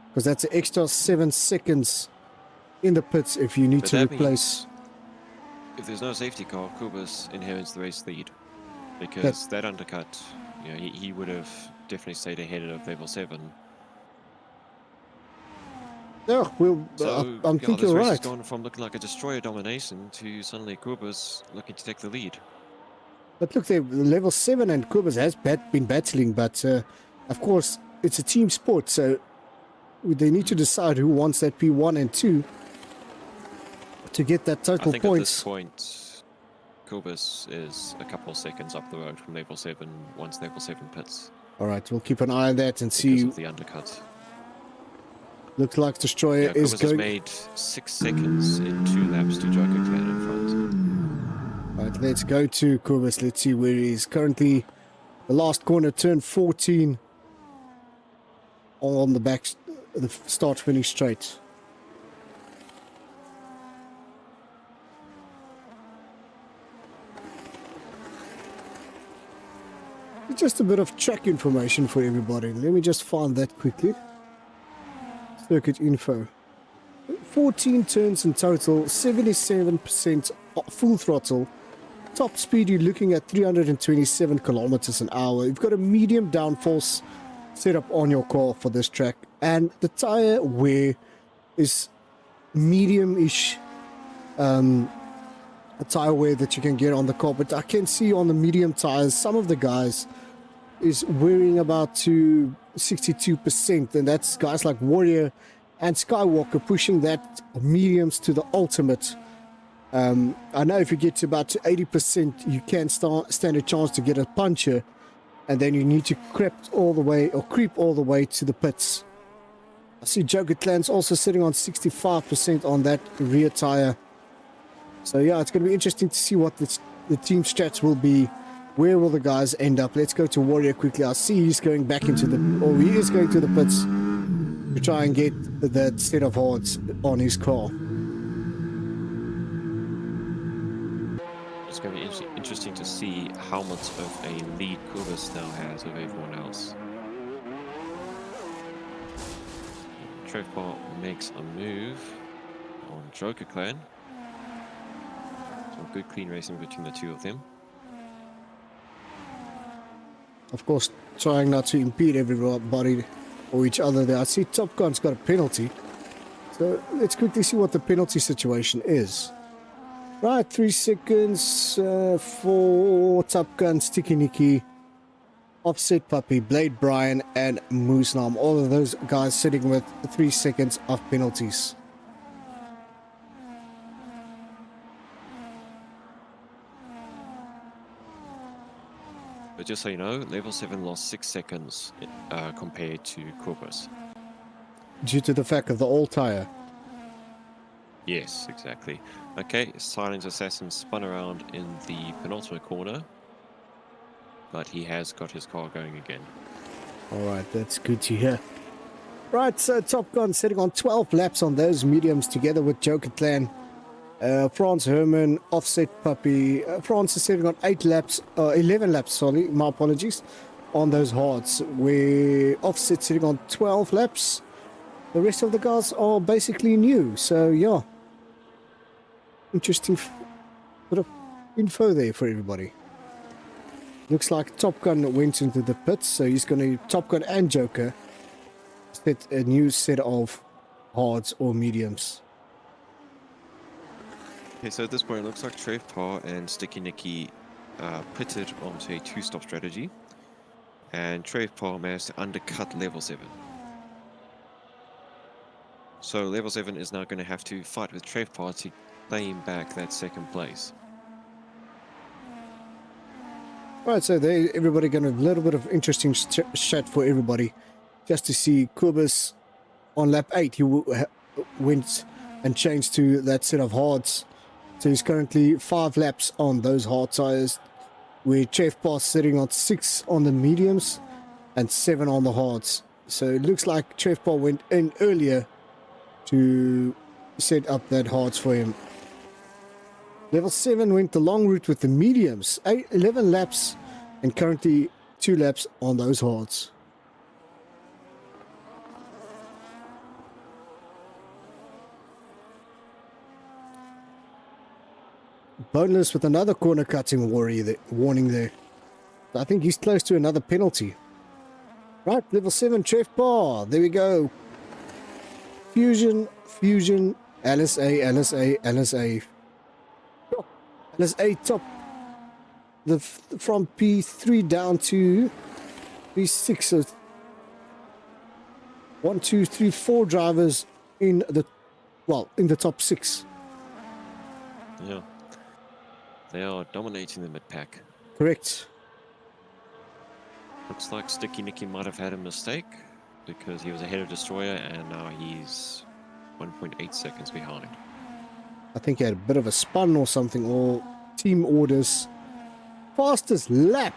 because that's an extra 7 seconds in the pits if you need But to that replace. means if there's no safety car, Kubas inherits the race lead, because that undercut, you know, he would have definitely stayed ahead of level 7. Yeah, well, So I'm this thinking race has right. gone from looking like a destroyer domination to suddenly Kubas looking to take the lead. But look, they're level 7 and Kubas has been battling, but of course, it's a team sport, so they need to decide who wants that P1 and 2 to get that total I think points. at this point, Kubas is a couple of seconds up the road from level 7 once level 7 pits. Alright, we'll keep an eye on that and Because see. of the undercut. Looks like Destroyer Yeah, is Kubas has going. made 6 seconds in 2 laps to Joker Clan in front. Right, let's go to Kubas. Let's see where he is. Currently, the last corner, turn 14. On the back, the start finish straight. Just a bit of track information for everybody. Let me just find that quickly. Circuit info. 14 turns in total, 77% full throttle. Top speed, you're looking at 327 kilometers an hour. You've got a medium downforce set up on your car for this track, and the tire wear is medium-ish a tire wear that you can get on the car. But I can see on the medium tires, some of the guys is wearing about to 62%, and that's guys like Warrior and Skywalker pushing that mediums to the ultimate. I know if you get to about 80%, you can stand a chance to get a puncher, and then you need to creep all the way to the pits. I see Joker Clan's also sitting on 65% on that rear tire. So yeah, it's going to be interesting to see what the team stats will be. Where will the guys end up? Let's go to Warrior quickly. I see he's going back into he is going to the pits to try and get that set of hearts on his car. It's going to be interesting to see how much of a lead Kubas now has over everyone else. Trevbot makes a move on Joker Clan. Some good clean racing between the two of them. Of course, trying not to impede everybody or each other there. I see Top Gun's got a penalty. So let's quickly see what the penalty situation is. Right, 3 seconds for Top Gun, Sticky Nicky, Offset Puppy, Blade Brian, and Moosnam. All of those guys sitting with 3 seconds of penalties. But just so you know, level 7 lost 6 seconds compared to Kubas. Due to the fact of the old tire. Yes, exactly. Okay, Silence Assassin spun around in the penultimate corner, but he has got his car going again. Alright, that's good to hear. Right, so Top Gun sitting on 12 laps on those mediums together with Joker Clan. Franz Herman, Offset Puppy. France is sitting on 11 laps, sorry, my apologies, on those hards. Where Offset sitting on 12 laps. The rest of the guys are basically new, so yeah. Interesting bit of info there for everybody. Looks like Top Gun went into the pits, so he's going to, Top Gun and Joker, set a new set of hards or mediums. Okay, so at this point, it looks like Trev Parr and Sticky Nicky pitted onto a two-stop strategy, and Trev Parr managed to undercut level 7. So level 7 is now going to have to fight with Trev Parr to claim back that second place. Right, so there, everybody got a little bit of interesting chat for everybody, just to see Kubus on lap 8. He went and changed to that set of hards. So he's currently 5 laps on those hard tires, where Trev Parr sitting on 6 on the mediums and 7 on the hards. So it looks like Trev Parr went in earlier to set up that hards for him. Level 7 went the long route with the mediums, 11 laps, and currently 2 laps on those hards. Boneless with another corner cutting warning there. I think he's close to another penalty. Right, level 7 Trev Parr. There we go. Fusion, LSA, LSA, LSA. LSA top. From P3 down to P6. So 1, 2, 3, 4 drivers in the top 6. Yeah. They are dominating the mid-pack. Correct. Looks like Sticky Nicky might have had a mistake because he was ahead of Destroyer and now he's 1.8 seconds behind. I think he had a bit of a spun or something, or team orders. Fastest lap.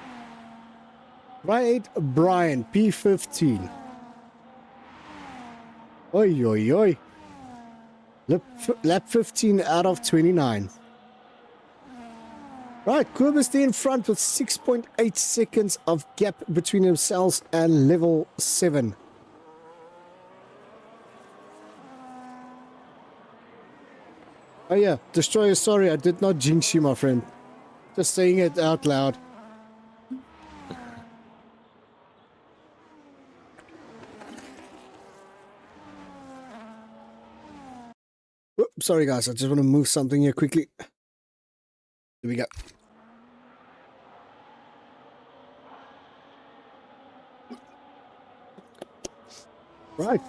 Right, Brian, P15. Oi, oi, oi. Lap 15 out of 29. Right, Kubus in front with 6.8 seconds of gap between themselves and level 7. Oh yeah, Destroyer, sorry, I did not jinx you, my friend. Just saying it out loud. Oops, sorry guys, I just want to move something here quickly. There we go. Right.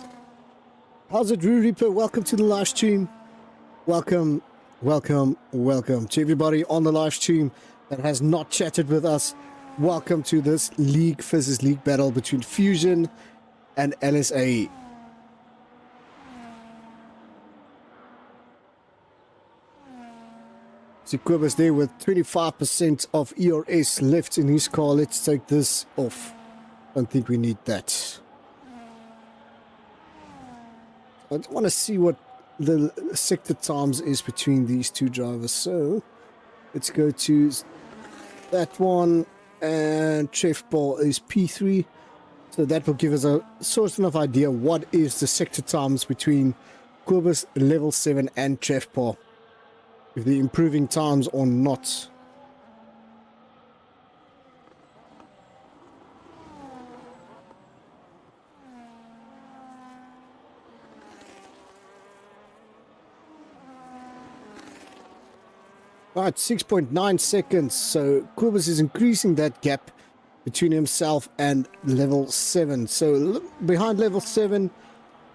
How's it, Rue Reaper? Welcome to the live stream. Welcome to everybody on the live stream that has not chatted with us. Welcome to this League versus League battle between Fusion and LSA. Kubus there with 25% of ERS left in his car. Let's take this off. Don't think we need that. I want to see what the sector times is between these two drivers. So let's go to that one, and Trev Parr is P3. So that will give us a sort of idea what is the sector times between Kubus level 7 and Trev Parr. If they're improving times or not. Right, 6.9 seconds. So Kubus is increasing that gap between himself and level 7. So behind level 7,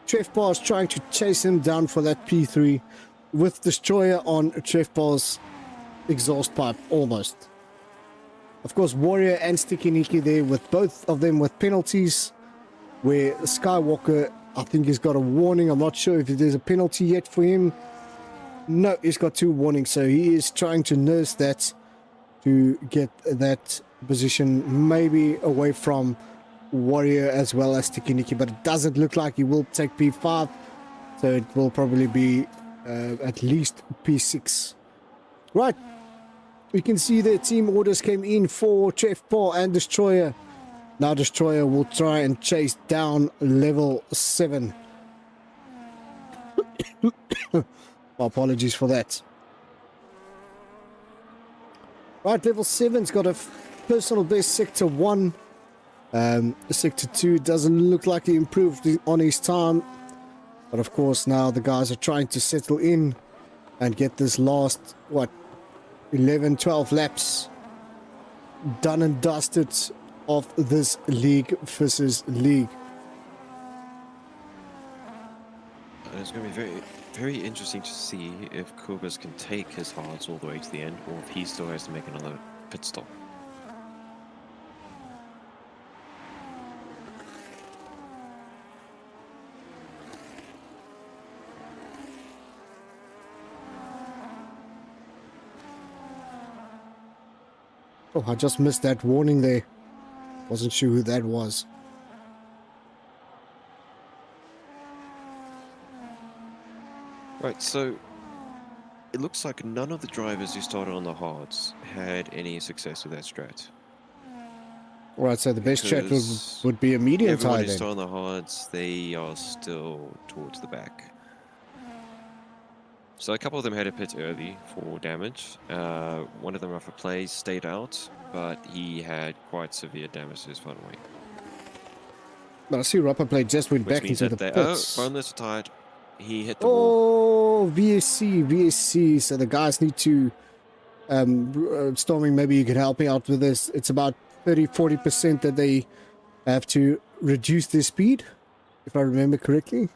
Trev Parr is trying to chase him down for that P3. With Destroyer on Trev Parr's exhaust pipe, almost. Of course, Warrior and Sticky Nicky there with both of them with penalties. Where Skywalker, I think he's got a warning. I'm not sure if there's a penalty yet for him. No, he's got 2 warnings. So he is trying to nurse that to get that position maybe away from Warrior as well as Sticky Nicky, but it doesn't look like he will take P5, so it will probably be at least P6. Right, we can see the team orders came in for Chef Paul and Destroyer. Now Destroyer will try and chase down level 7. Apologies for that. Right, level 7's got a personal best sector 1. Sector 2 doesn't look like he improved on his time. But of course now the guys are trying to settle in and get this last, 11, 12 laps done and dusted of this league versus league. It's going to be very, very interesting to see if Kubas can take his hards all the way to the end, or if he still has to make another pit stop. Oh, I just missed that warning there. Wasn't sure who that was. Right, so it looks like none of the drivers who started on the hards had any success with that strat. Alright, so the best strat would be a medium everyone tire who then. started on the hards, they are still towards the back. So a couple of them had a pit early for damage. One of them, off a play, stayed out, but he had quite severe damage to his front wing. But I see Rapper Play just went Which back means into that the they, pits. boneless tired. He hit the wall. Oh, VSC. So the guys need to... Storming, maybe you could help me out with this. It's about 30-40% that they have to reduce their speed, if I remember correctly.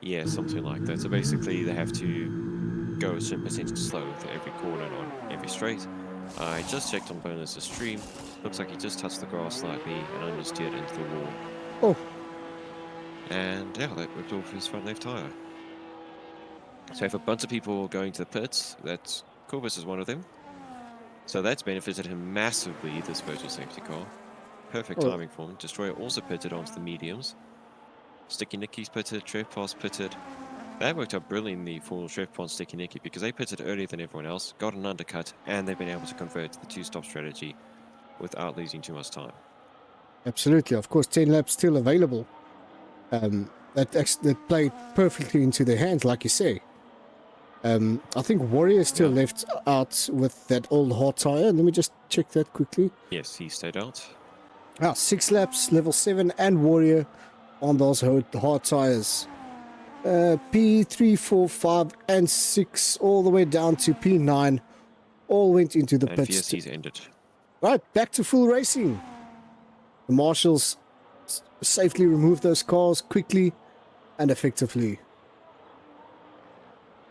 Yeah, something like that. So basically they have to go a certain percentage slow for every corner and on every straight. I just checked on Bonus's stream. Looks like he just touched the grass slightly and understeered into the wall. Oh. And yeah, that ripped off his front left tire. So if a bunch of people are going to the pits, that's Corvus is one of them. So that's benefited him massively, this virtual safety car. Perfect timing for him. Destroyer also pitted onto the mediums. Sticky Nicky's pitted, Trevpass pitted. That worked out brilliantly for Trevpass and Sticky Nicky because they pitted earlier than everyone else, got an undercut, and they've been able to convert to the two-stop strategy without losing too much time. Absolutely. Of course, 10 laps still available. That played perfectly into their hands, like you say. I think Warrior still left out with that old hard tire. Let me just check that quickly. Yes, he stayed out. 6 laps, level 7 and Warrior on those hard tires. P3, 4, 5 and 6 all the way down to P9 all went into the pits. VSC's ended. Right, back to full racing. The marshals safely removed those cars quickly and effectively.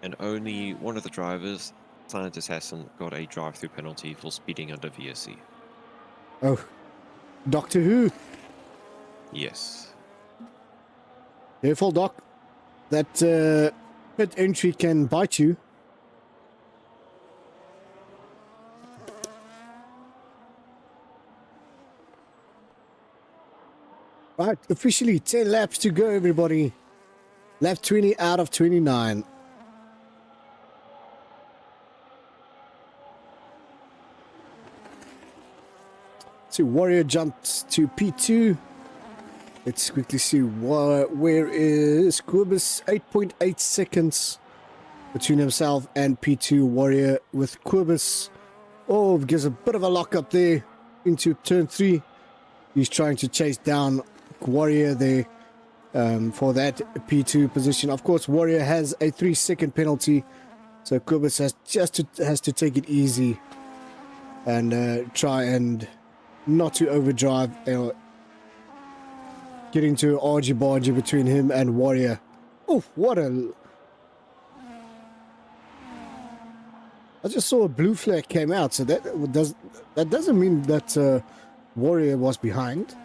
And only one of the drivers, Silent Assassin, got a drive-through penalty for speeding under VSC. Oh, Doctor Who. Yes. Careful, Doc. That pit entry can bite you. Right, officially 10 laps to go, everybody. Lap 20 out of 29. So Warrior jumped to P2. Let's quickly see where is Quibus. 8.8 seconds between himself and P2 Warrior with Quibus. Oh, gives a bit of a lock up there into turn 3. He's trying to chase down Warrior there for that P2 position. Of course, Warrior has a 3-second penalty, so Quibus has to take it easy and try and not to overdrive or get into argy-bargy between him and Warrior. Oh, what a... I just saw a blue flag came out, so that doesn't mean that Warrior was behind.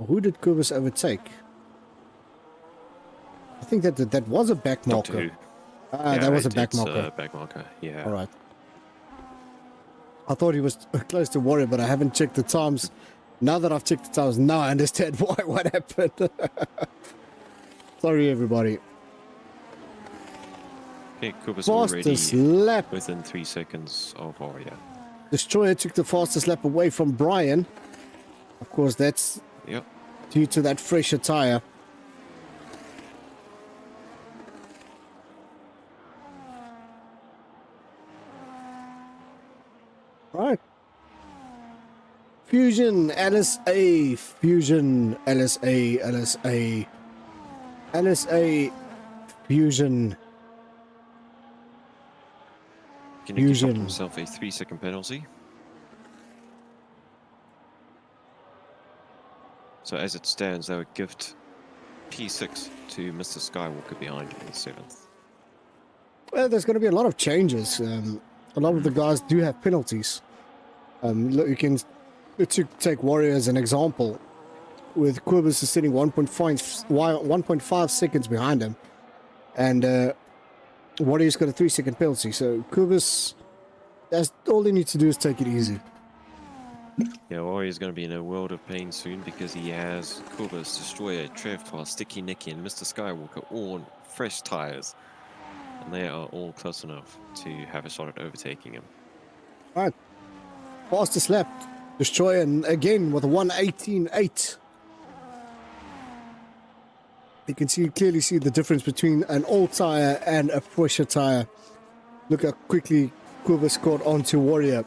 Who did Kubus overtake? I think that was a back Doctor marker. Who. Ah, Yeah, that was a back it's marker. a back marker. Yeah. All right. I thought he was close to Warrior, but I haven't checked the times. Now that I've checked the times, now I understand what happened. Sorry, everybody. Okay, Cooper's Fastest already lap. within 3 seconds of Warrior. Destroyer took the fastest lap away from Brian. Of course, that's Yep. due to that fresher tire. Right. Fusion, LSA, Fusion, LSA, LSA, LSA, Fusion. Can he Fusion. give himself a 3-second penalty? So as it stands, they would gift P6 to Mr. Skywalker behind in 7th. Well, there's going to be a lot of changes. A lot of the guys do have penalties. Look, you can take Warrior as an example. With Quibus is sitting 1.5 seconds behind him, and Warrior's got a 3-second penalty. So Quibus, that's all they need to do is take it easy. Yeah, Warrior's going to be in a world of pain soon because he has Kubus, Destroyer, Trevor, Sticky Nicky, and Mr. Skywalker all on fresh tires. And they are all close enough to have a shot at overtaking him. All right, fastest lap, Destroyer, and again with a 1:18.8. You can clearly see the difference between an old tire and a fresher tire. Look how quickly Quibus got onto Warrior.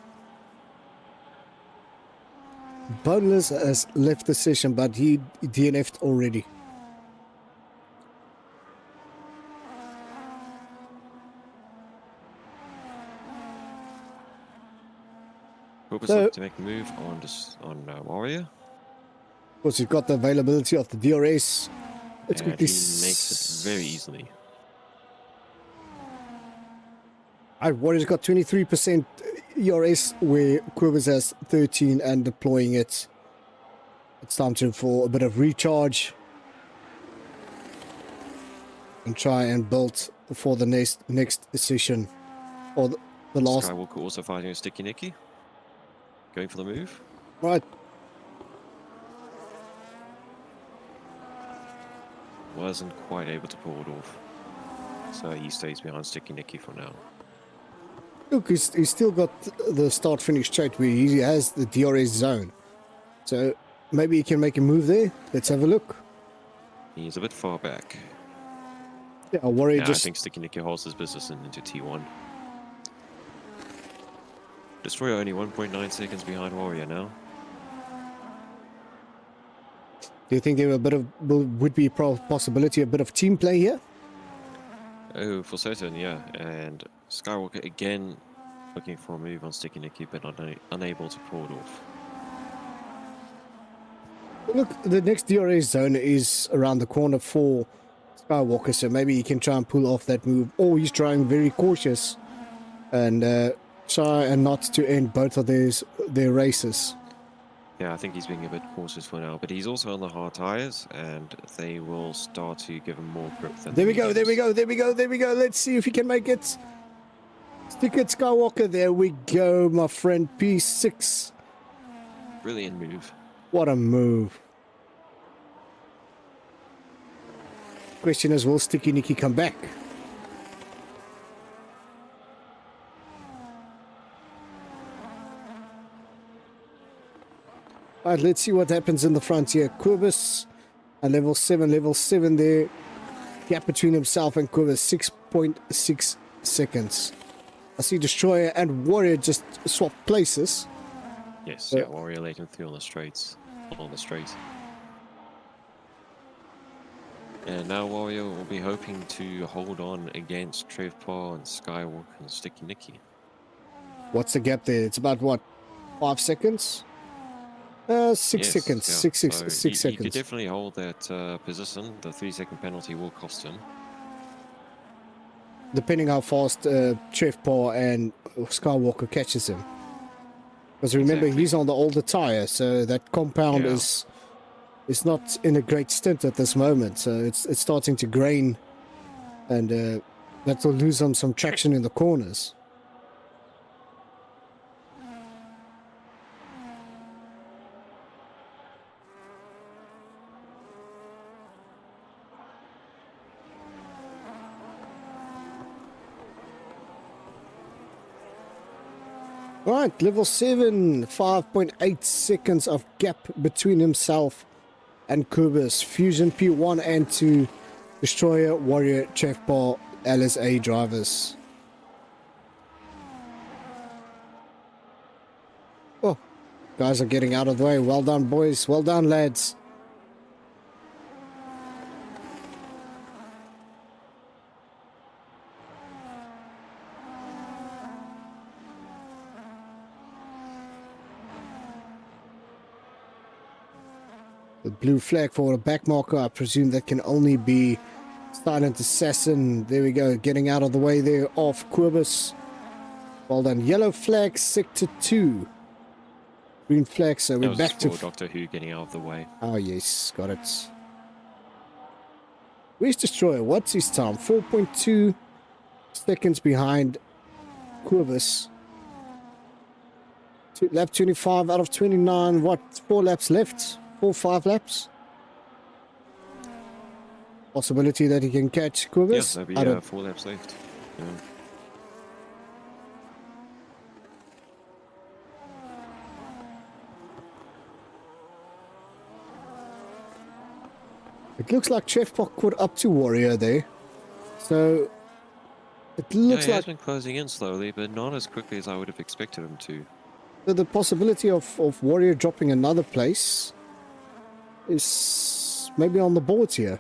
Boneless has left the session, but he DNF'd already. Kubus So- looking to make a move on Warrior. Of course, you've got the availability of the DRS. Let's And quickly he makes it very easily. Warrior's got 23% ERS, where Quibus has 13 and deploying it. It's time for a bit of recharge and try and build for the next session or the last. Skywalker also fighting a Sticky Nicky. Going for the move. Right. Wasn't quite able to pull it off. So he stays behind Sticky Nicky for now. Look, he's still got the start-finish trait where he has the DRS zone. So maybe he can make a move there. Let's have a look. He's a bit far back. Yeah, Warrior Yeah, just... I think Sticky Nicky holds his business into T1. Destroyer only 1.9 seconds behind Warrior now. Do you think there would be a possibility, a bit of team play here? Oh, for certain, yeah. And Skywalker again looking for a move on Sticky Nicky, but unable to pull it off. Look, the next DRS zone is around the corner for Skywalker, so maybe he can try and pull off that move, or he's trying very cautious and try and not to end both of their races. Yeah, I think he's being a bit cautious for now, but he's also on the hard tires, and they will start to give him more grip than There we the go, there we mediums. go, there we go, there we go. Let's see if he can make it. Stick it, Skywalker. There we go, my friend. P6. Brilliant move. What a move. Question is, will Sticky Nicky come back? All right, let's see what happens in the front here. Quibus at level 7 there. Gap between himself and Quibus, 6.6 seconds. I see Destroyer and Warrior just swap places. Yes, yeah, Warrior laid him through on the straights. On the straight. And now Warrior will be hoping to hold on against Trev Paul and Skywalker and Sticky Nicky. What's the gap there? It's about, what, 5 seconds? 6 Yes, seconds. yeah. 6 So seconds. he could definitely hold that position. The 3-second penalty will cost him. Depending how fast Trev Paul and Skywalker catches him. Because remember, Exactly. he's on the older tire, so that compound Yeah. is is not in a great stint at this moment. So it's starting to grain, and that will lose some traction in the corners. Right, level 7, 5.8 seconds of gap between himself and Kubus. Fusion P1 and 2, Destroyer, Warrior, Chefbar, LSA drivers. Oh, guys are getting out of the way. Well done, boys. Well done, lads. The blue flag for a back marker, I presume that can only be Silent Assassin. There we go, getting out of the way there off Quibus. Well done. Yellow flag, sector 2. Green flag, so we're back to Doctor Who getting out of the way. Oh yes, got it. Where's Destroyer? What's his time? 4.2 seconds behind Quibus. Lap 25 out of 29. What? 4 laps left? 5 laps? Possibility that he can catch Quibus? Yeah, there'll be 4 laps left. Yeah. It looks like Chefbok caught up to Warrior there. So it looks he like has been closing in slowly, but not as quickly as I would have expected him to. so the possibility of Warrior dropping another place is maybe on the boards here.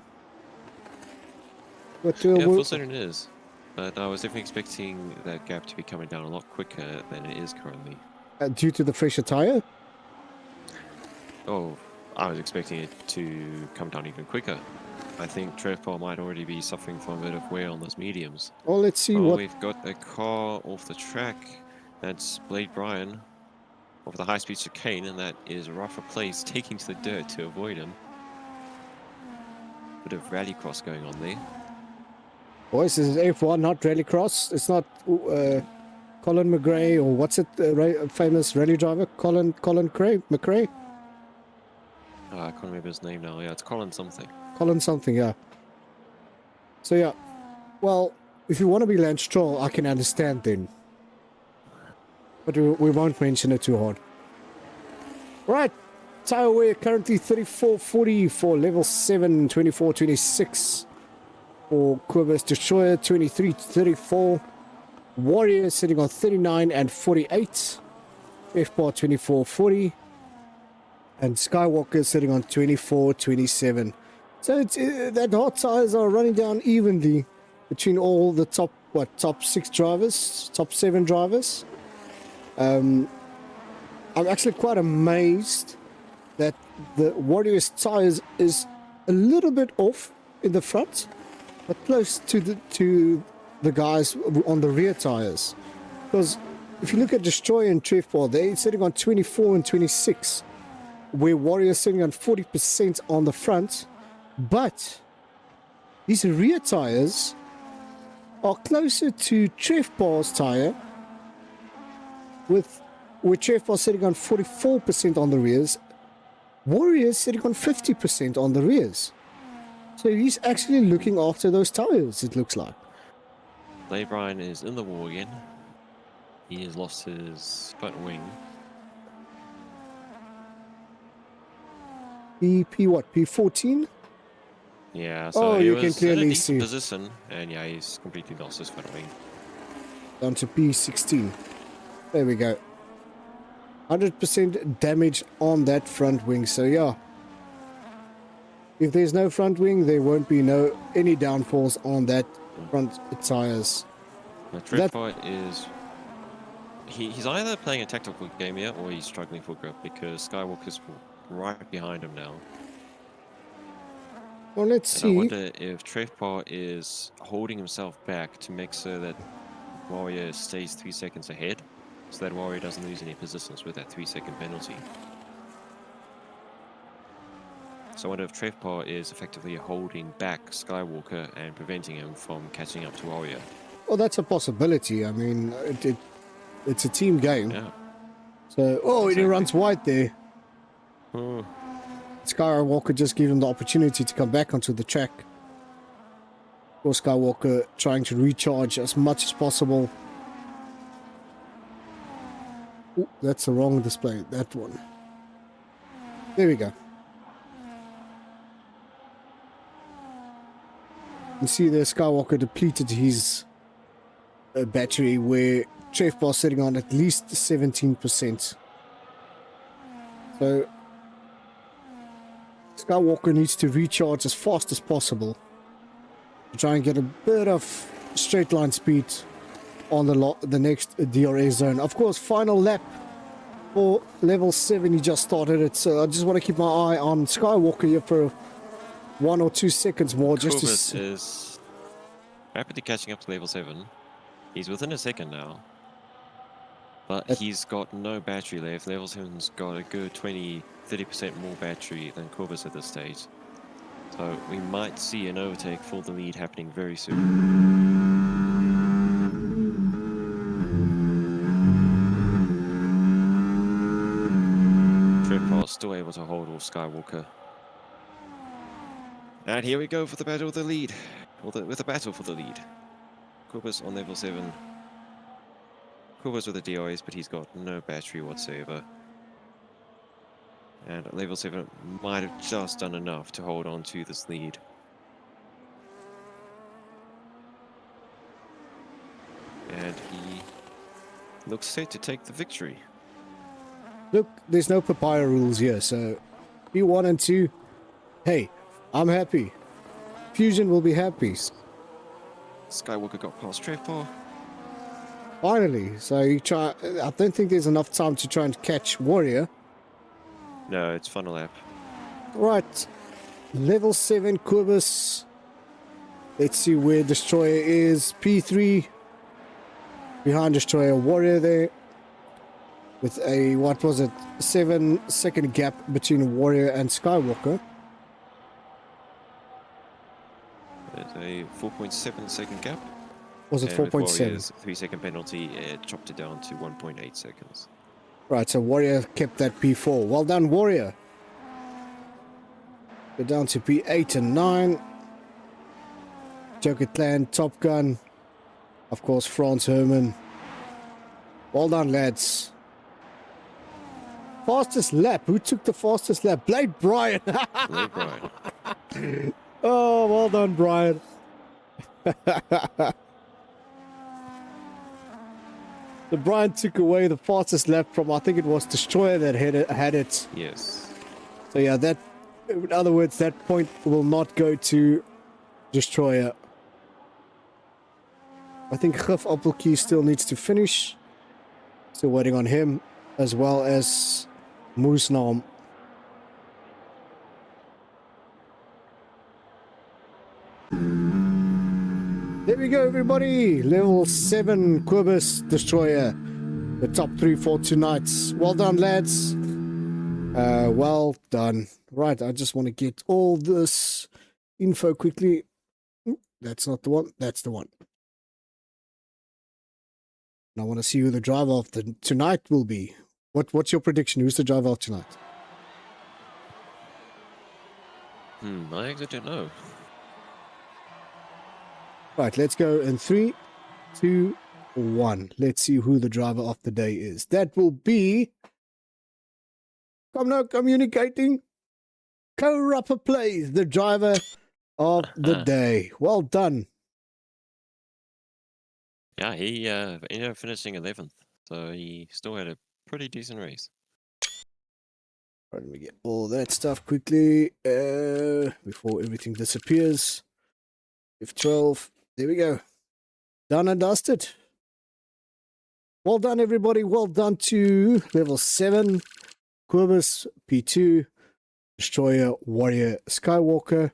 But Yeah, for certain it is. But I was definitely expecting that gap to be coming down a lot quicker than it is currently. due to the fresher tire? Oh, I was expecting it to come down even quicker. I think Trevor might already be suffering from a bit of wear on those mediums. Well, let's see Oh, what... we've got a car off the track. That's Blade Brian of the high-speed chicane, and that is Rafa Place taking to the dirt to avoid him. Bit of rallycross going on there. Boys, this is F1, not rallycross. It's not Colin McRae, or what's it, famous rally driver? Colin McRae? I can't remember his name now. Yeah, it's Colin something. Colin something, yeah. So, yeah. Well, if you want to be Lance Stroll, I can understand then. But we won't mention it too hard. Right. Tire wear currently 34.40 for level 7, 24.26. For Quibus Destroyer, 23.34. Warrior sitting on 39 and 48. F-Bar 24.40. And Skywalker sitting on 24.27. So it's, that hot tires are running down evenly between all the top 6 drivers, top 7 drivers. I'm actually quite amazed that the Warrior's tires is a little bit off in the front, but close to the guys on the rear tires. Because if you look at Destroyer and Trefball, they're sitting on 24 and 26, where Warrior is sitting on 40% on the front, but these rear tires are closer to Trefball's tire, with Trefball sitting on 44% on the rears, Warrior sitting on 50% on the rears. So he's actually looking after those tires, it looks like. Blade Brian is in the war again. He has lost his front wing. P what? P14? Yeah, so he you was can clearly in a decent see. position, and yeah, he's completely lost his front wing. Down to P16. There we go. 100% damage on that front wing. So yeah, if there's no front wing, there won't be any downfalls on that front tires. Now, Trevor is... He's either playing a tactical game here, or he's struggling for grip, because Skywalker's right behind him now. Well, let's And see. I wonder if Trevor is holding himself back to make sure that Warrior stays 3 seconds ahead, so that Warrior doesn't lose any positions with that 3-second penalty. So I wonder if Trevpar is effectively holding back Skywalker and preventing him from catching up to Warrior. Well, that's a possibility. I mean, it's a team game. Yeah. So, oh, Exactly. he runs wide there. Hmm. Skywalker just gave him the opportunity to come back onto the track. Or Skywalker trying to recharge as much as possible. Ooh, that's the wrong display. That one. There we go. You see there, Skywalker depleted his battery, where Trevpar's sitting on at least 17%. So Skywalker needs to recharge as fast as possible to try and get a bit of straight line speed on the next DRS zone. Of course, final lap for level 7. He just started it, so I just want to keep my eye on Skywalker here for 1 or 2 seconds more. Just Corbett to is rapidly catching up to level 7. He's within a second now. But he's got no battery left. Level 7's got a good 20-30% more battery than Corbett at this stage. So we might see an overtake for the lead happening very soon. Trevpar still able to hold all Skywalker. And here we go for the battle of the lead. With the battle for the lead. Corbett on level 7. Corbett with the DRS, but he's got no battery whatsoever. And at level 7 might have just done enough to hold on to this lead. And he looks set to take the victory. look, there's no papaya rules here, so P1 and 2, hey, I'm happy. Fusion will be happy. Skywalker got past Trevpar. Finally, so you try. I don't think there's enough time to try and catch Warrior. No, it's final lap. Right, level 7 Corbus. Let's see where Destroyer is. P3 behind Destroyer. Warrior there with a, what was it, 7-second gap between Warrior and Skywalker. There's a 4.7 second gap. Was it And with 4.7? Warrior's 3-second penalty, it chopped it down to 1.8 seconds. Right, so Warrior kept that P4. Well done, Warrior. Go down to P8 and 9. Joker Clan, Top Gun. Of course, Franz Herman. Well done, lads. Fastest lap. Who took the fastest lap? Blade Brian. Blade Brian. Oh, well done, Brian. The Brian took away the fastest lap from, I think it was Destroyer that had it. Yes. So yeah, that, in other words, that point will not go to Destroyer. I think Gif Appelkie still needs to finish. Still waiting on him, as well as Moesnaam. There we go, everybody. Level 7 Quibus Destroyer. The top 3 for tonight. Well done, lads. Well done. Right, I just want to get all this info quickly. That's not the one. That's the one. And I want to see who the driver of tonight will be. What's your prediction? Who's the driver of tonight? I actually don't know. Right, let's go in 3, 2, 1. Let's see who the driver of the day is. That will be... Come now, communicating. Co-Rapper Plays, the driver of the day. Well done. Yeah, he ended up finishing 11th, so he still had a pretty decent race. Right, let me get all that stuff quickly before everything disappears. F12. There we go. Done and dusted. Well done, everybody. Well done to level 7. Quibus, P2. Destroyer, Warrior, Skywalker.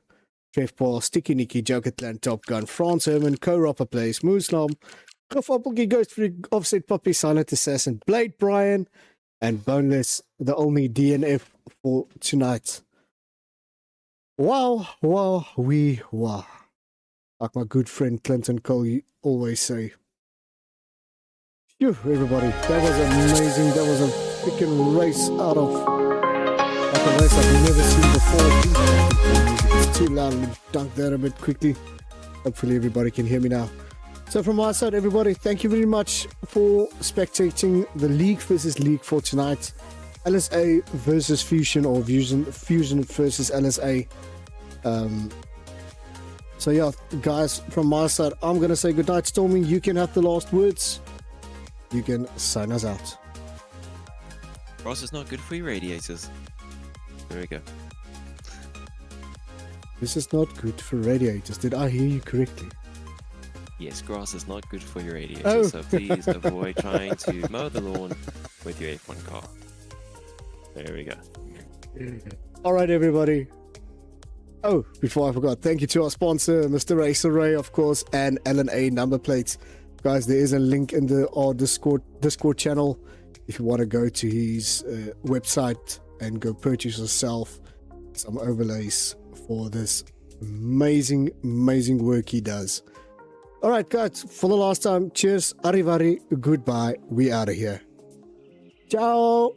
Trevpar, Sticky Nicky, Jokertland, Top Gun, Franz Herman, Co-Rapper Plays, Mooslam, Gif Appelkie, Ghost Freak, Offset Puppy, Silent Assassin, Blade Brian, and Boneless, the only DNF for tonight. Wow, wow, we wow. Like my good friend Clinton Cole always say. Phew, everybody, that was amazing. That was a freaking race out of like a race I've never seen before. The music is too loud. Let me dunk that a bit quickly. Hopefully everybody can hear me now. So from my side, everybody, thank you very much for spectating the League versus League for tonight. LSA versus Fusion, or Fusion versus LSA. So yeah, guys, from my side, I'm going to say goodnight. Stormy, you can have the last words. You can sign us out. Grass is not good for your radiators. There we go. This is not good for radiators. Did I hear you correctly? Yes, grass is not good for your radiators, Oh. so please avoid trying to mow the lawn with your F1 car. There we go. All right, everybody. Oh, before I forgot, thank you to our sponsor, Mr. Racer Ray, of course, and LNA number plates. Guys, there is a link in our Discord channel if you want to go to his website and go purchase yourself some overlays for this amazing work he does. All right, guys, for the last time, cheers, arrivederci, goodbye, we out of here. Ciao.